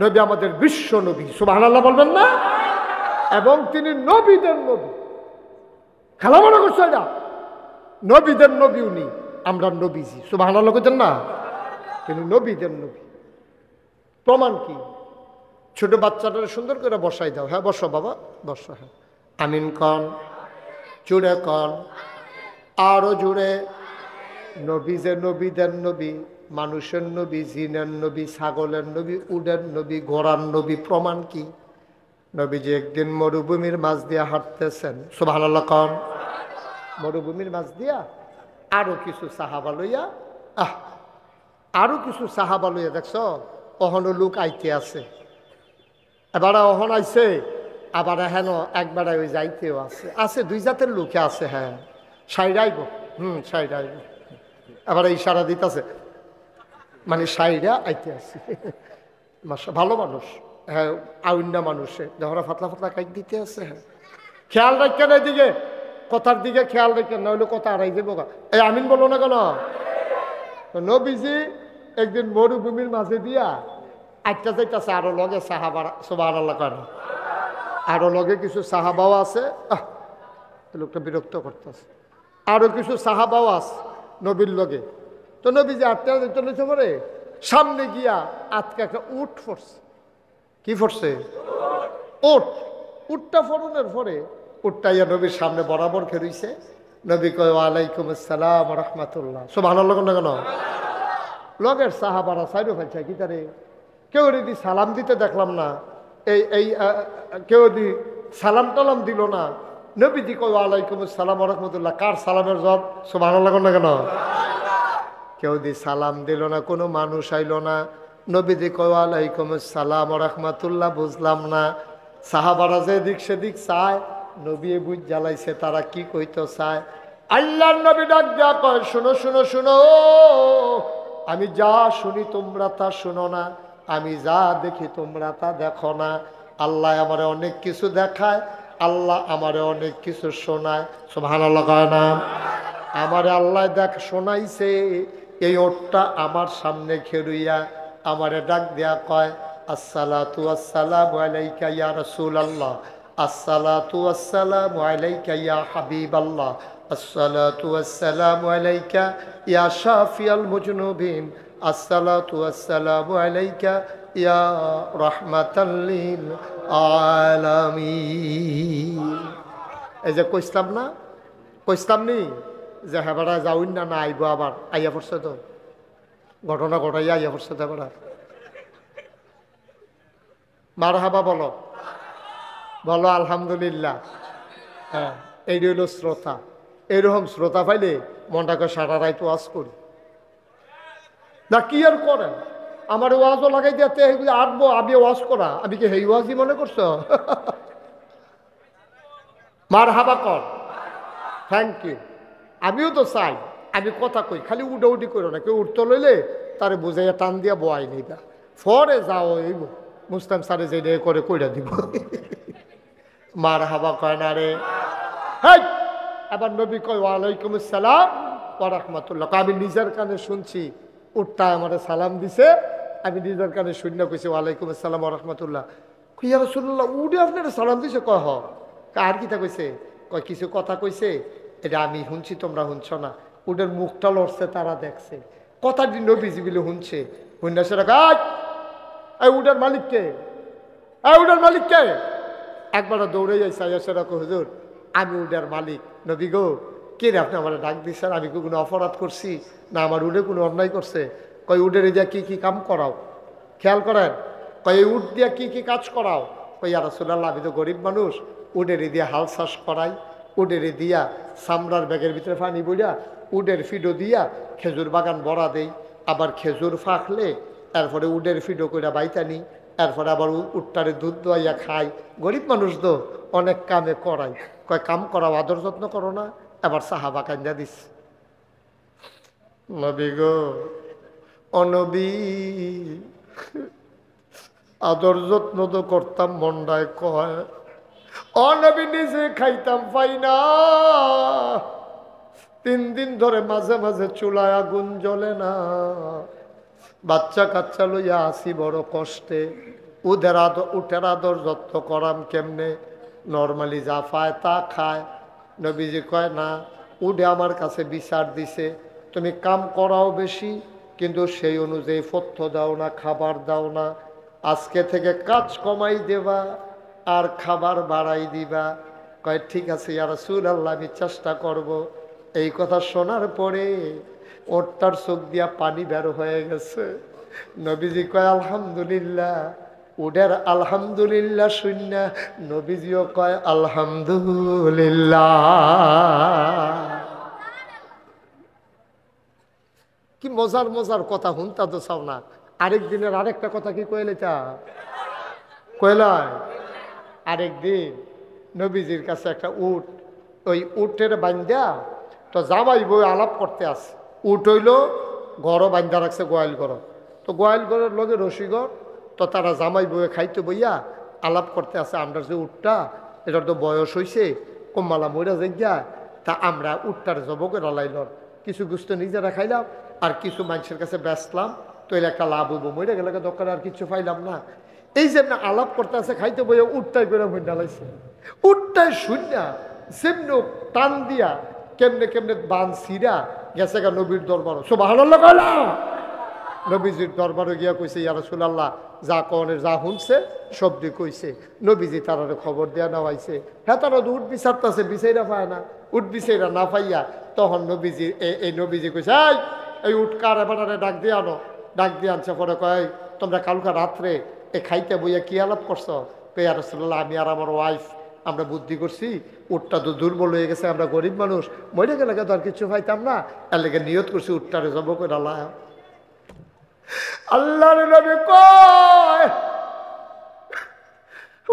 নবী আমাদের বিশ্ব নবী। সুবহানাল্লাহ বলবেন না? এবং তিনি নবীদের নবী। খেলা মনে করছে এটা? নবীদের নবী উনি, আমরা নবীজি। সুবহানাল্লাহ কইতেন না? তিনি নবীদের নবী। প্রমাণ কি? ছোট বাচ্চাটা সুন্দর করে বসাই দাও। হ্যাঁ বসো বাবা, বসো। হ্যাঁ আমিন কন, জুড়ে কন, আরো জুড়ে। নবী যে নবীদের নবী, মানুষের নবী, জিনের নবী, ছাগলের নবী, উটের নবী, ঘোড়ার নবী, প্রমাণ কি? নবীজি একদিন মরুভূমির মাঝ দিয়া হাঁটতেছেন, সুবহানাল্লাহ কোন। মরুভূমির মাঝ দিয়া আরো কিছু সাহাবা লইয়া, আরো কিছু সাহাবা লইয়া, দেখছ অহনো লোক আইতে আছে, এবার অহন আইছে, আবার হেন একবার ওই যাইতেও আছে, আছে দুই জাতের লোকে আছে। হ্যাঁ, সাইডাইব, সাইডাইব, আবার ইশারা দিতেছে, মানে সাইডা আইতে আছে। ভালো মানুষ, হ্যাঁ, আউন্না মানুষে যখন ফাতলা ফাতলা কাইট দিতে আছে। হ্যাঁ, খেয়াল রাখেন এদিকে, কথার দিকে খেয়াল রাখেন, না হলে কথা আড়াই দেবো। এই আমিন বলো না কেন? নবীজি একদিন মরুভূমির মাঝে দিয়া আটটা যাইতেছে, আরো লগে সাহাবা, সুবহানাল্লাহ কেন, আরো লগে কিছু সাহাবাও আছে। লোকটা বিরক্ত করতেছে, আরো কিছু সাহাবাও আছে নবীর লগে। তো নবীজি আটটা চলেছে পরে সামনে গিয়া আজকে একটা উট ফরছে। কি ফরছে? উট। উটটা ফরনের পরে উটটা ইয়া নবীর সামনে বরাবর খেরুইছে। নবী কয় ওয়ালাইকুম আসসালাম ওয়া রাহমাতুল্লাহ, সুবহানাল্লাহ কেন? লগের সাহাবারা সাইডো ফেলছে কি তারে, কেউ যদি সালাম দিতে দেখলাম না, এই কেউ যদি সালাম টালাম দিল না। নবীজি কয় ওয়ালাইকুম আসসালাম ওয়া রাহমাতুল্লাহ, কার সালামের জবাব? সুবহানাল্লাহ কেন? কেউ দি সালাম দিল না, কোনো মানুষ আইল না। নবীজি কয় ওয়ালাইকুম আসসালাম ওয়া রাহমাতুল্লাহ, বুঝলাম না। সাহাবারা যে দিক সেদিক চায়, নবী বুঝ জ্বালাইছে তারা কি কইতো চায়। আল্লাহর নবী ডাক দেয়া কয়, শুনো শুনো শুনো, আমি যা শুনি তোমরা তা শুনো না, আমি যা দেখি তোমরা তা দেখো না। আল্লাহ আমারে অনেক কিছু দেখায়, আল্লাহ আমারে অনেক কিছু শোনায়, সুবহানাল্লাহ কয় না? আমারে আল্লাহ দেখ শোনাইছে, এই ওটটা আমার সামনে খেরুইয়া আমারে ডাক দেয়া কয়, আসসালাতু আসসালামু আলাইকা ইয়া রাসূলুল্লাহ, আসসালাতু আসসালামু আলাইকা ইয়া হাবিবাল্লাহ, আসসালাতু আসসালামু আলাইকা ইয়া শাফিয়াল মুজনুবিন, আসসালাতু আসসালামু আলাইকা ইয়া রাহমাতাল লিল আলামিন। এই যে কইতাম না, কইতাম নি যে হেবারা যাউন না, না আইব, আবার আইয়া পড়ছে তো, ঘটনা ঘটাইয়া আইয়া পড়ছে তো। এবার মারহাবা বলো, বলো আলহামদুলিল্লাহ। হ্যাঁ, এই হইল শ্রোতা। এইরকম শ্রোতা পাইলে মনটাকে সারা রাইতো ওয়াজ করি না, কি আর করেন? আমার ওয়াজও লাগাই দিতে আটবো, আমি ওয়াজ করা, আমি কি হেই ওয়াজই মনে করছো? মারহাবা কর, থ্যাংক ইউ। আমিও তো চাই, আমি কথা কই, খালি উডাউডি করো না, কেউ উঠতে লইলে তারে বুঝাইয়া টান দিয়া বয়াই নিবা, ফরে যাও এই মুস্তাম সারে যে করে কইরা দিব। মারহাবা কয় না রে। আবার নবী কয় ওয়ালাইকুম আসসালাম ওয়া রাহমাতুল্লাহ। আমি নিজের কানে শুনছি, উটটা আমারে সালাম দিছে, আমি নিজের কানে শূন্য কইছি ওয়ালাইকুম আসসালাম ওয়া রাহমাতুল্লাহ। কইয়া রাসূলুল্লাহ, উডে আপনারা সালাম দিছে? কয় হ। আর কিতা কইছে? কয় কিছু কথা কইছে, এটা আমি শুনছি, তোমরা শুনছ না। উটের মুখটা লড়ছে, তারা দেখছে। কথাটি নবীজি বলে শুনছে, শুননা সেটা কাজ। এই উটের মালিককে, এই উটের মালিককে। একবার দৌড়ে যাই সাইয়া সেরা কো, হুজুর আমি উটের মালিক। নবী গো, কে রে আপনি আমার ডাক দিচ্ছেন? আমি কোনো অপরাধ করছি না, আমার উটে কোনো অন্যায় করছে? কয় উটের দিয়া কি কি কাম করাও, খেয়াল করেন। কয় এই উট দিয়া কি কি কাজ করাও? কই ইয়া রাসূলুল্লাহ, আমি তো গরিব মানুষ, উটের দিয়া হাল চাষ করাই, উটের দিয়া চামড়ার ব্যাগের ভিতরে পানি বইয়া উটের ফিডো দিয়া খেজুর বাগান ভরা দেই, আবার খেজুর ফাঁকলে তারপরে উটের ফিডো কইরা বাইতানি, এরপরে আবার উটটারে দুধ দোয়াইয়া খাই। গরিব মানুষ তো অনেক কামে করাই। কয় কাম করাও, আদর যত্ন করো না? এবার সাহাবা কান্দা দিস। নবী গো, অনবী, আদর যত্ন তো করতাম, মন্ডায় কয় অনবী নিজে খাইতাম পাই না। 3 দিন ধরে মাঝে মাঝে চুলায় আগুন জ্বলে না, বাচ্চা কাচ্চা লইয়া আসি বড় কষ্টে। উঠের আদর যত্ন করাম কেমনে? নর্মালি যা পায় তা খায়। নবীজি কয় না, উঠে আমার কাছে বিচার দিছে, তুমি কাম করাও বেশি, কিন্তু সেই অনুযায়ী পথ্য দাও না, খাবার দাও না। আজকে থেকে কাজ কমাই দেবা আর খাবার বাড়াই দিবা। কয় ঠিক আছে ইয়া রাসূলুল্লাহ, আমি চেষ্টা করব। এই কথা শোনার পরে ওরটার চোখ দিয়া পানি বের হয়ে গেছে। নবীজি কয় আলহামদুলিল্লাহ। উডের আলহামদুলিল্লাহ শূন্য নবীজিও কয় আলহামদুলিল্লাহ। কি মজার মজার কথা হুনতা তো চাও না। আরেক দিনের আরেকটা কথা কি কইলে চা কইলায়। আরেকদিন নবীজির কাছে একটা উট, ওই উটের বান্ধা তো জামাই বই আলাপ করতে আসে। উট হইল ঘরও বান্ধা রাখছে গোয়াল ঘর, তো গোয়াল ঘরের লগে রসিগর, তো তারা জামাই বইয়ে খাইতে বইয়া আলাপ করতে আসে। আমরা যে উটটা এটার তো বয়স হয়েছে, কম্মালা মইরা যাইয়া, তা আমরা উটটার জবকে রলাইল, কিছু গুস্ত নিজেরা খাইলাম আর কিছু মানুষের কাছে বেচলাম, তো এর একটা লাভ হইব, মইরা গেলে দরকার আর কিছু পাইলাম না। এই যে না আলাপ করতে আছে খাইতে বইয়া উটটাই করে মইনা লাইছে। উটটাই শূন্য সেমনি টান দিয়া কেমনে কেমনে বান সিরা গেছে গা নবীর দরবার। সুবহানাল্লাহ কইলাম। নবীজির দরবারে গিয়া কইছে ইয়া রাসূলুল্লাহ, যা কনের যা শুনছে সবদি কইছে। নবীজি তারারে খবর দেয়া নেওয়াইছে। হ্যাঁ, তারা তো উঠ বিচারতেছে, বিচাইরা পায় না। উঠ বিচাইরা না পাইয়া তখন নবীজি এই নবীজি কইছে এই উঠ কার এবারে ডাক দিয়ে আনো। ডাক দিয়ে আনছে। পরে কয় তোমরা কালকা রাত্রে খাইতে বইয়া কি আলাপ করছো? কই ইয়া রাসূলুল্লাহ, আমি আর আমার ওয়াইফ আমরা বুদ্ধি করছি উটটা তো দুর্বল হয়ে গেছে, আমরা গরিব মানুষ, মরে গেলে তো আর কিছু পাইতাম না, এর লেগে নিয়ত করছি উটটারে জব করে আল্লাহ। আল্লাহর নবী কয়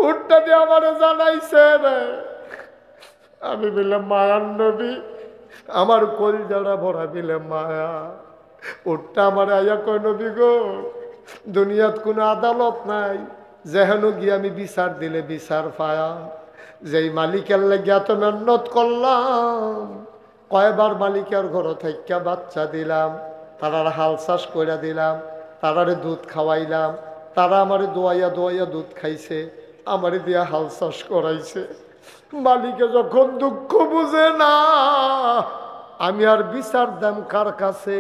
উটটা দিয়ে আমারে জানাইছে রে। আমি বললাম মায়ার নবী, আমার কলজাটা ভরা বিলে মায়া। উটটা আমার আয়া কয় নবী গো, দুনিয়াত কোনো আদালত নাই, যেহেন গিয়ে আমি বিচার দিলে বিচার পায়া। যেই মালিকের লেগে এত মেহনত করলাম, কয়বার মালিকের ঘর থেকে বাচ্চা দিলাম, তারার হাল চাষ করে দিলাম, তারারে দুধ খাওয়াইলাম, তারা আমারে দোয়াইয়া দোয়াইয়া দুধ খাইছে, আমারে দিয়া হাল চাষ করাইছে। মালিকে যখন দুঃখ বুঝে না, আমি আর বিচার দাম কার কাছে?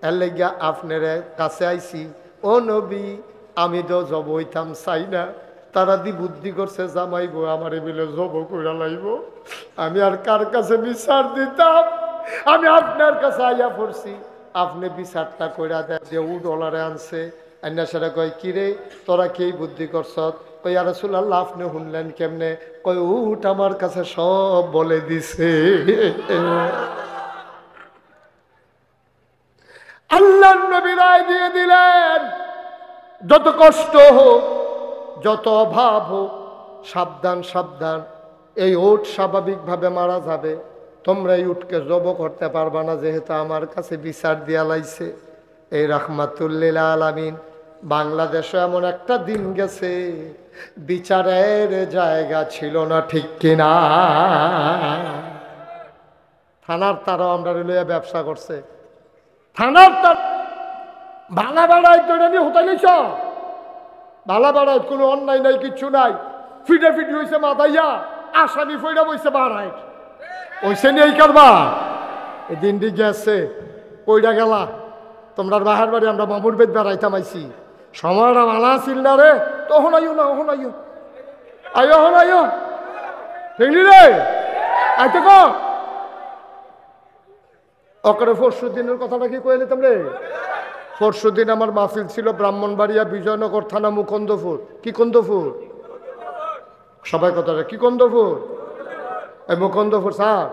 এর লেগে আপনার কাছে আইছি। ও নবী, আমি তো জব হইতাম চাই না, তারা দি বুদ্ধি করছে জামাইব আমার বিলে জব কইরা লাইব, আমি আর কার কাছে বিচার দিতাম? আমি আপনার কাছে আইয়া পড়ছি, আপনি বিচারটা কইরা দেন। যে উ ডলারে আনছে আইনা সেটা কয় কিরে তোরা কে বুদ্ধি করছ? কই ইয়া রাসূলুল্লাহ, আপনি শুনলেন কেমনে? কই উট আমার কাছে সব বলে দিছে। আল্লাহর নবী রায় দিয়ে দিলেন, যত কষ্ট হোক, যত অভাব হোক, সাবধান সাবধান, এই উট স্বাভাবিকভাবে মারা যাবে, তোমরা এই উটকে জব করতে পারবা না, যেহেতু আমার কাছে বিচার দিয়া লাইছে। এই রাহমাতুল্লিল আলামিন বাংলাদেশে এমন একটা দিন গেছে বিচারের জায়গা ছিল না, ঠিক কিনা? থানার তারাও আমরা লইয়া ব্যবসা করছে। থানার তার ভালা বেড়ায় তো নিয়ে হতাই নিছ, ভালা বেড়ায় কোনো অন্যায় নাই, কিচ্ছু নাই, ফিটে ফিটি হয়েছে মাথাইয়া, আসামি ফইরা বইছে বাড়ায় ওইসে নিয়ে কারবা। এই দিনটি গেছে, কইরা গেলা তোমরা বাহার বাড়ি, আমরা মামুর বেদ বেড়াইতাম আইছি, সময়টা ভালো আসিল না রে, তখন আইও না, ওখন আইও, আইও হন আইও, দেখলি রে আইতে ক অকরে। পরশু দিনের কথাটা কি কয়ে নিতাম রে? পরশু দিন আমার মাহফিল ছিল ব্রাহ্মণবাড়িয়া বিজয়নগর থানা মুকুন্দপুর। কি কুন্দপুর? সবাই কথাটা কি কুন্দপুর? এই মুকুন্দপুর স্যার,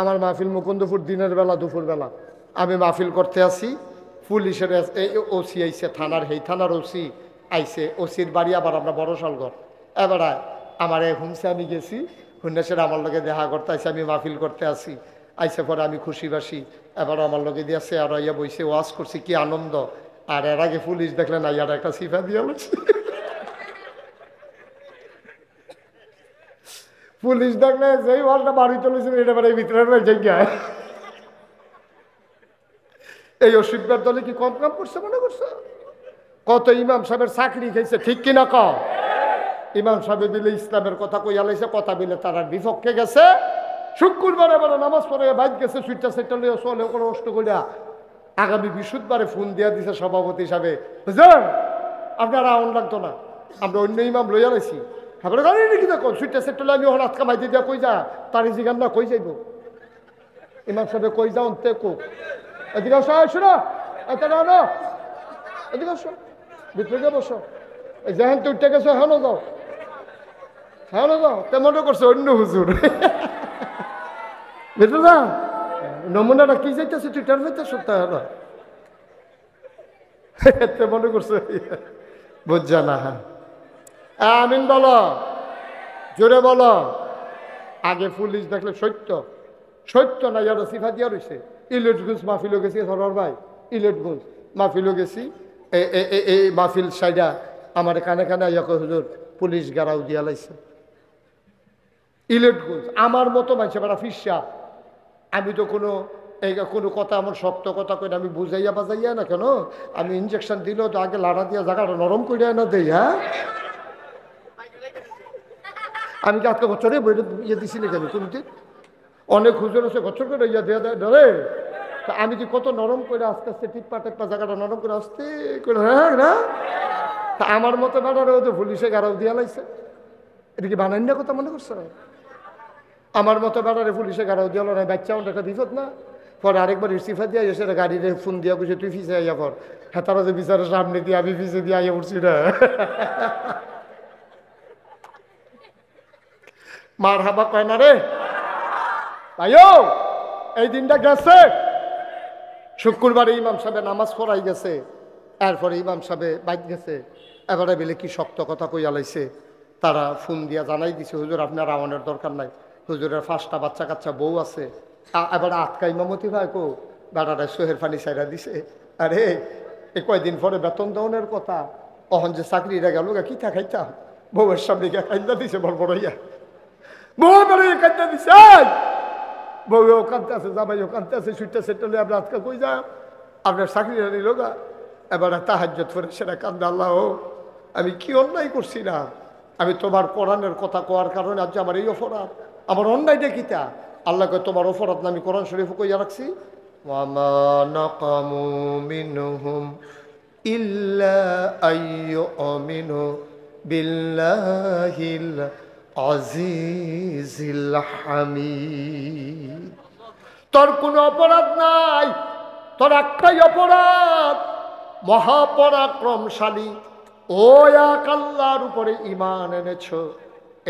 আমার মাহফিল মুকুন্দপুর দিনের বেলা, দুপুর বেলা আমি মাহফিল করতে আসি, পুলিশের ওসি আইসে, থানার এই থানার ওসি আইসে, ওসির বাড়ি আবার আমরা বড় সালঘর। এবার আমার হুমসে আমি গেছি, হুন্নেসের আমার লগে দেখা করতে আইসে, আমি মাহফিল করতে আসি, আইসে পরে আমি খুশিবাসি, এবার আমার লগে দিয়েছে আর ইয়া বইসে ওয়াজ করছি, কি আনন্দ। আর এর আগে পুলিশ দেখলেন না, ইয়ার একটা সিফা দিয়ে পুলিশ দেখলে যেই ওয়াজটা বাড়ি চলেছিল এটা বাড়ি ভিতরে জায়গায়। এই অসিফার দলে কি কম কাম করছে মনে করছে? কত ইমাম সাহেবের চাকরি খাইছে, ঠিক কিনা কম? ইমাম সাহেব বিলে ইসলামের কথা কইয়া লাইছে, কথা বিলে তারা বিপক্ষে গেছে। শুক্রবারে এবার নামাজ পড়ে বাইক গেছে, সুইটটা সেটটা লিয়ে চলে কোনো কষ্ট করিয়া আগামী বৃহস্পতিবারে ফোন দিয়া দিছে সভাপতি হিসাবে, বুঝলেন আপনার আউন লাগতো না, আমরা অন্য ইমাম লইয়া লাইছি। তারপরে গাড়ি নাকি দেখো সুইটটা সেটটা আমি ওর হাত কামাই দিয়া কই যা, তার জিগান না কই যাইব। ইমাম সাহেব কই যাও তে কো এদিকে আসো শোনো এত না এদিকে আসো ভিতরে বসো যেহেন তুই উঠে গেছো হেন যাও হেন যাও তে মনে করছো অন্য হুজুর ভিতরে যা নমুনাটা কি যাইতেছে তুই টার যাইতেছ তাহলে তে মনে করছো বুঝছা না। হ্যাঁ আমিন বলো জোরে বলো। আগে পুলিশ দেখলে সত্য সত্য না ইয়ারা সিফা দিয়া রয়েছে। ইলেটগঞ্জ মাহফিলও গেছি সরোয়ার ভাই, ইলেটগঞ্জ মাহফিলও গেছি। এই মাহফিল সাইডা আমার কানে কানে ইয়াকে হুজুর পুলিশ গারাও দিয়া লাইছে। ইলেটগঞ্জ আমার মতো মাইছে বেড়া ফিসা। আমি তো কোনো কথা আমার শক্ত কথা কই আমি বুঝাইয়া বাজাইয়া না কেন, আমি ইঞ্জেকশন দিলেও তো আগে লাড়া দিয়া জায়গাটা নরম করিয়া না দেই। হ্যাঁ আমি কি আজকে বছরে বইটা ইয়ে দিছি না কেন তুমি অনেক হুজুর আছে বছর করে ইয়া দেয়া দেয় ধরে তা আমি কি কত নরম করে আস্তে আস্তে টিপা টেপা জায়গাটা নরম করে আস্তে করে। হ্যাঁ না তা আমার মতো বেড়ারও তো পুলিশে গারাও দিয়া লাইছে। এটা কি বানাই না কথা মনে করছো? আমার মতো বেড়ারে পুলিশে গারাও দিয়া না বাচ্চা একটা বিপদ না। পরে আরেকবার ইস্তিফা দিয়া এসে গাড়িতে ফোন দিয়া বুঝে তুই ফিসে আইয়া পর। হ্যাঁ তারা যে বিচারের সামনে দিয়ে আমি ফিসে দিয়ে আইয়া উঠছি না। মার হাবা কয় না রে ভাইও। এই দিনটা গেছে শুক্রবারে ইমাম সাহেব নামাজ পড়াই গেছে। এরপরে ইমাম সাহেব বাইক গেছে। এবারে বেলে কি শক্ত কথা কইয়া লাইছে। তারা ফোন দিয়া জানাই দিছে হুজুর আপনার আওয়ানোর দরকার নাই, হুজুরের 5টা বাচ্চা কাচ্চা বউ আছে। এবার আটকা ইমামতি ভাই কো বেড়াটা সোহের ফানি সাইরা দিছে। আরে এ কয়দিন পরে বেতন দেওয়ানের কথা, অহন যে চাকরিটা গেল কি তা খাইতাম বউয়ের সামনে গিয়ে কান্দা দিছে বড় বড় ইয়া বউ বড় কান্দা দিছে। বউ কান্দতে আছে জামাই কান্দতে আছে সুইটা সেটলে আমরা আজকে কই যা আপনার চাকরি নিল গা। এবার তাহাজ্জুদ করে সেটা কান্দা আল্লাহ আমি কি অন্যায় করছি না, আমি তোমার কোরআনের কথা কোয়ার কারণে আজ আমার এই অপরাধ, আমার অন্যায়টা কিতা। আল্লাহকে তোমার অপরাধ না আমি কোরআন শরীফ কইয়া রাখছি। ওয়ামা নাকামু মিনহুম ইল্লা আইয়ুমিনু বিল্লাহিল আজিজিল হামিদ। তোর কোনো অপরাধ নাই, তোর একটাই অপরাধ, মহাপরাক্রমশালী ও এক আল্লাহর উপরে ঈমান এনেছো,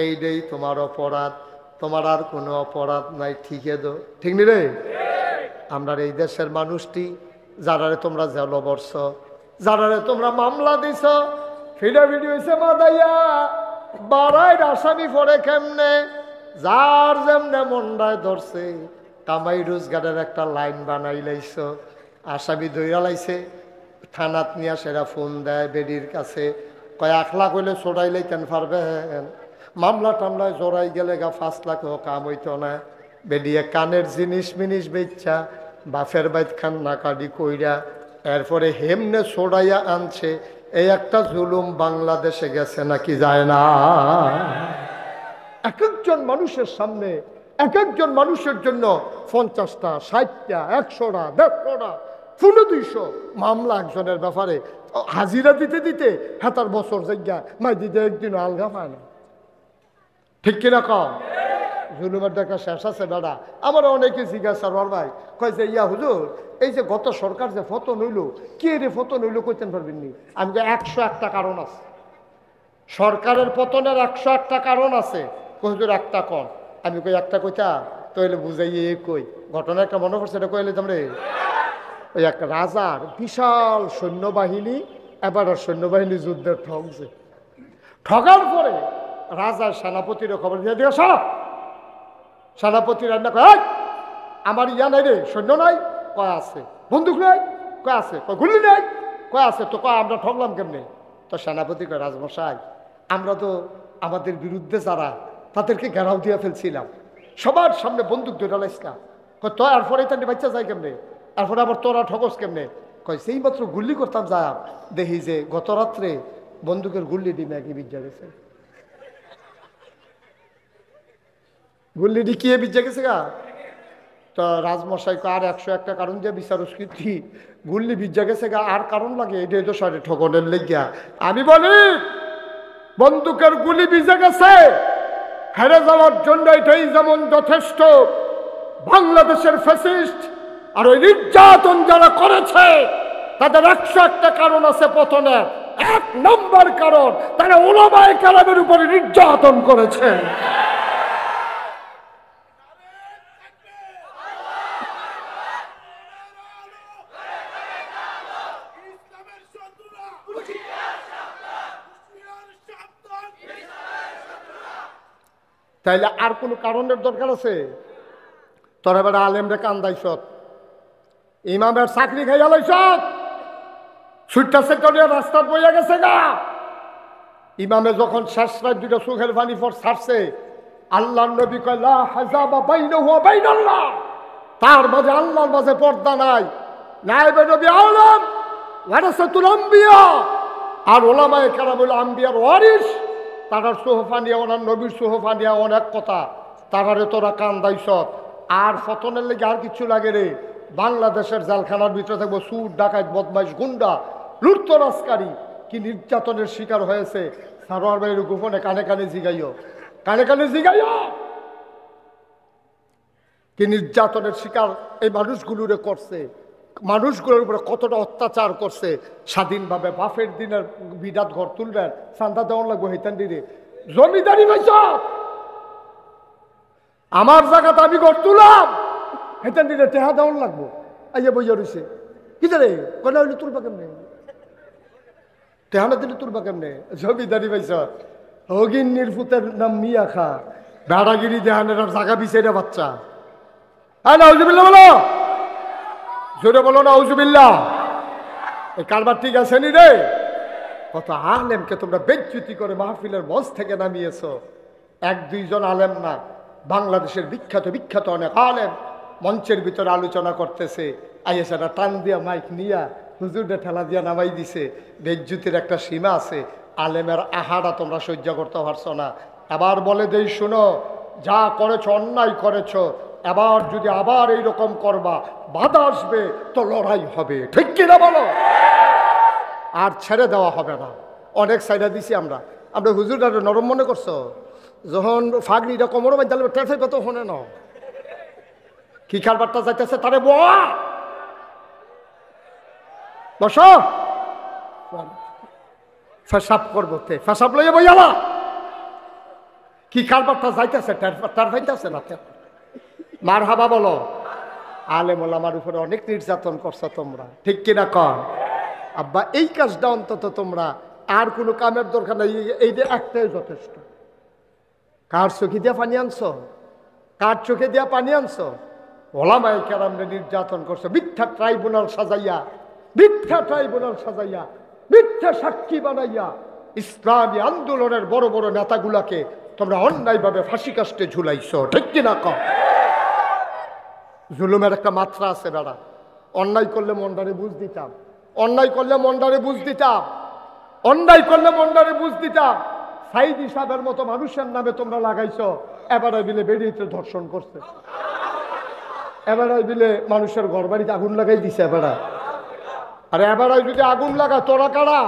এইটাই তোমার অপরাধ, তোমার আর কোনো অপরাধ নাই। ঠিকই দো ঠিক নি রে? আমরা এই দেশের মানুষটি যারারে তোমরা জেল বর্ষ, যারারে তোমরা মামলা দিছ, ফিডাফিডি হয়েছে মাদাইয়া বাড়াইর আসামি পড়ে কেমনে, যার যেমনে মন্ডায় ধরছে কামাই রোজগারের একটা লাইন বানাই লাইছ, আসামি ধইরা লাইছে, থানাত নিয়ে সেরা ফোন দেয় বেডির কাছে, কয় 1 লাখ হইলে চড়াই লাইতেন পারবেন, মামলা টামলায় জড়াই গেলে গা 5 লাখ কাম হইতো না। বেডিয়ে কানের জিনিস মিনিস বেচ্ছা বাফের বাইত খান নাকাডি কইরা এরপরে হেমনে ছড়াইয়া আনছে। এই একটা জুলুম বাংলাদেশে গেছে নাকি যায় না? এক একজন মানুষের সামনে এক একজন মানুষের জন্য 50টা 60টা 100টা 150টা 200 মামলা একজনের ব্যাপারে হাজিরা দিতে দিতে হাতার বছর জায়গা মাই দিতে একদিন আলগা পায় না। ঠিক কিনা কম? জুলুমের দেখা শেষ আছে দাদা। আমার অনেকে জিজ্ঞাসা সরওয়ার ভাই কয় যে ইয়া হুজুর এই যে গত সরকার যে ফতন হইল, কে রে ফতন হইল কইতেন পারবেন নি? আমি 101টা কারণ আছে সরকারের পতনের, 101টা কারণ আছে। হুজুর একটা কন। আমি কই একটা কইতা তইলে বুঝাইয়ে কই ঘটনা একটা মনে পড়ছে, এটা কইলে তোমরে ওই এক রাজার বিশাল সৈন্যবাহিনী, এবার সৈন্যবাহিনী যুদ্ধে ঠকছে। ঠকার পরে রাজার সেনাপতির খবর দিয়ে দিয়ে সেনাপতি রান্না কয় আমার ইয়া নাই রে, সৈন্য নাই, কয় আছে, বন্দুক নাই, কয় আছে, কয় গুলি নাই, কয় আছে, তো কয় আমরা ঠকলাম কেমনে? তো সেনাপতি কয় রাজমশাই আমরা তো আমাদের বিরুদ্ধে যারা তাদেরকে ঘেরাও দিয়ে ফেলছিলাম, সবার সামনে বন্দুক ধরে লাইছিলাম, কয় তো এরপরে তাদের বাচ্চা যায় কেমনে, এরপরে আবার তোরা ঠকস কেমনে? কয় সেই মাত্র গুল্লি করতাম যা দেখি যে গত রাত্রে বন্দুকের গুল্লি ডিমে একই বিজ্জা গেছে। গুল্লি ডিকিয়ে বিজ্জা গেছে গা। তো রাজমশাই আর 101টা কারণ দিয়ে বিচার স্বীকৃতি গুল্লি বিজ্জা গেছে গা, আর কারণ লাগে এটাই তো সাড়ে ঠকনের লেগিয়া। আমি বলি বন্দুকের গুলি বিজে গেছে, হেরে যাওয়ার জন্য এটাই যেমন যথেষ্ট, বাংলাদেশের ফ্যাসিস্ট আর ওই নির্যাতন যারা করেছে তাদের 101টা কারণ আছে পতনের। 1 নম্বর কারণ, তারা উলামায়ে কেরামের উপরে নির্যাতন করেছে। তাইলে আর কোনো কারণের দরকার আছে? তোরা বেটা আলেমরে কান্দাইছ, ইমামের চাকরি খাইয়া লাইছ, সুইটটা সেক্টরিয়া রাস্তার বইয়া গেছে গা। ইমামে যখন শেষ রাত 2টা চোখের পানি পর ছাড়ছে, আল্লাহর নবী কয় লা হাজাবা বাইনাহু ওয়া বাইনাল্লাহ, তার মাঝে আল্লাহর মাঝে পর্দা নাই। নায়েবে নবী আলম ওয়ারাসাতুল আম্বিয়া, আর উলামায়ে কেরাম হলো আম্বিয়ার ওয়ারিস। তারার সোহফা নিয়ে, ওনার নবীর সোহফা নিয়ে অনেক কথা। তারারে তোরা কান্দাইছ। আর ফতনের লেগে আর কিছু লাগে রে? বাংলাদেশের জেলখানার ভিতরে থাকবো সুর, ডাকাত, বদমাইশ, গুন্ডা, লুটতরাজকারী কি নির্যাতনের শিকার হয়েছে। সারোয়ার ভাইয়ের গোপনে কানে কানে জিগাইও, কানে কানে জিগাইও কি নির্যাতনের শিকার এই মানুষগুলোরে করছে, মানুষগুলোর উপরে কতটা অত্যাচার করছে। স্বাধীনভাবে বাফের দিনের বিরাট ঘর তুলবেন, চান্দা দেওয়ার লাগবো হেতান দিনে জমিদারি পাইছ। আমার জায়গাতে আমি ঘর তুলাম, হেতান দিনে টেহা দেওয়ার লাগবো। আইয়া বইয়া রয়েছে কি রে, কনা হইলে তুলবা কেমনে, টেহানা দিলে তুলবা কেমনে? জমিদারি পাইছ। হগিন্নির ফুতের নাম মিয়া খা, বেড়াগিরি দেহানের জায়গা বিছাইরা বাচ্চা। নাউজুবিল্লাহ বলো, জোরে বলো নাউজুবিল্লাহ। এই কারবার ঠিক আছে নি রে? কত আলেমকে তোমরা বেজ্জতি করে মাহফিলের মঞ্চ থেকে নামিয়েছ। 1-2 জন আলেম না, বাংলাদেশের বিখ্যাত বিখ্যাত অনেক আলেম মঞ্চের ভিতরে আলোচনা করতেছে। আইএসারা টান দিয়া মাইক নিয়া হুজুরটা ঠেলা দিয়া নামাই দিছে। বেজ্জতির একটা সীমা আছে। আলেমের আহারা তোমরা সহ্য করতে পারছো না। এবার বলে দেই, শুনো, যা করেছ অন্যায় করেছ, এবার যদি আবার এইরকম করবা, বাধা আসবে তো লড়াই হবে, ঠিক কিনা বলো? আর ছেড়ে দেওয়া হবে না। অনেক সাইডা দিছি আমরা। আমরা হুজুরটা নরম মনে করছো? যখন ফাগড়িটা কোমর বাই দালে টেফে কত শোনে না, কি কারবারটা যাইতেছে তারে বস, ফেসাব করবো, ফেসাব লইয়া বইয়ালা, কি কারবারটা যাইতেছে তার ভাইতেছে না। মার হাবা বলো। আলেম ওলামার উপরে অনেক নির্যাতন করছো তোমরা, ঠিক কিনা কন? আব্বা এই কাজটা অন্তত তোমরা, আর কোনো কামের দরকার নাই, এই যে একটাই যথেষ্ট। কার চোখে দিয়া পানি আনছো? কার চোখে দিয়া পানি আনছো? ওলামায়ে কেরামরে নির্যাতন করছো, মিথ্যা ট্রাইব্যুনাল সাজাইয়া, মিথ্যা ট্রাইব্যুনাল সাজাইয়া, মিথ্যা সাক্ষী বানাইয়া ইসলামী আন্দোলনের বড় বড় নেতাগুলাকে তোমরা অন্যায়ভাবে ফাঁসি কাস্টে ঝুলাইছো, ঠিক কিনা কন? জুলুমের একটা মাত্রা আছে দাদা। অন্যায় করলে মন্ডারে বুঝ দিতাম, অন্যায় করলে মন্ডারে বুঝ দিতাম, অন্যায় করলে মন্ডারে বুঝ দিতাম। সাইদি সাহেবের মতো মানুষের নামে তোমরা লাগাইছো। এবারে বিলে বেরিয়েতে ধর্ষণ করছে, এবারে বিলে মানুষের ঘর বাড়িতে আগুন লাগাই দিছে এবারে। আরে এবারে যদি আগুন লাগা, তোরা কারা?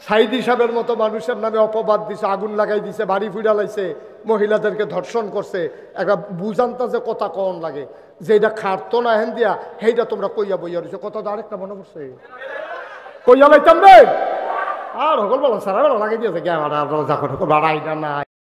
সাইদি সাহেবের মতো মানুষের নামে অপবাদ দিছে, আগুন লাগাই দিছে, বাড়ি ফিরা লাইছে, মহিলাদেরকে ধর্ষণ করছে। একটা বুঝানতা যে কথা কন লাগে, যে এটা খাটতো না হেন দিয়া, সেইটা তোমরা কইয়া বইয়া রয়েছে। কথা তো আরেকটা মনে পড়ছে, কইয়া লাইতাম রে। আর হকল বলো সারা লাগাই দিয়েছে কে আমার, আপনারা যখন বাড়াই না।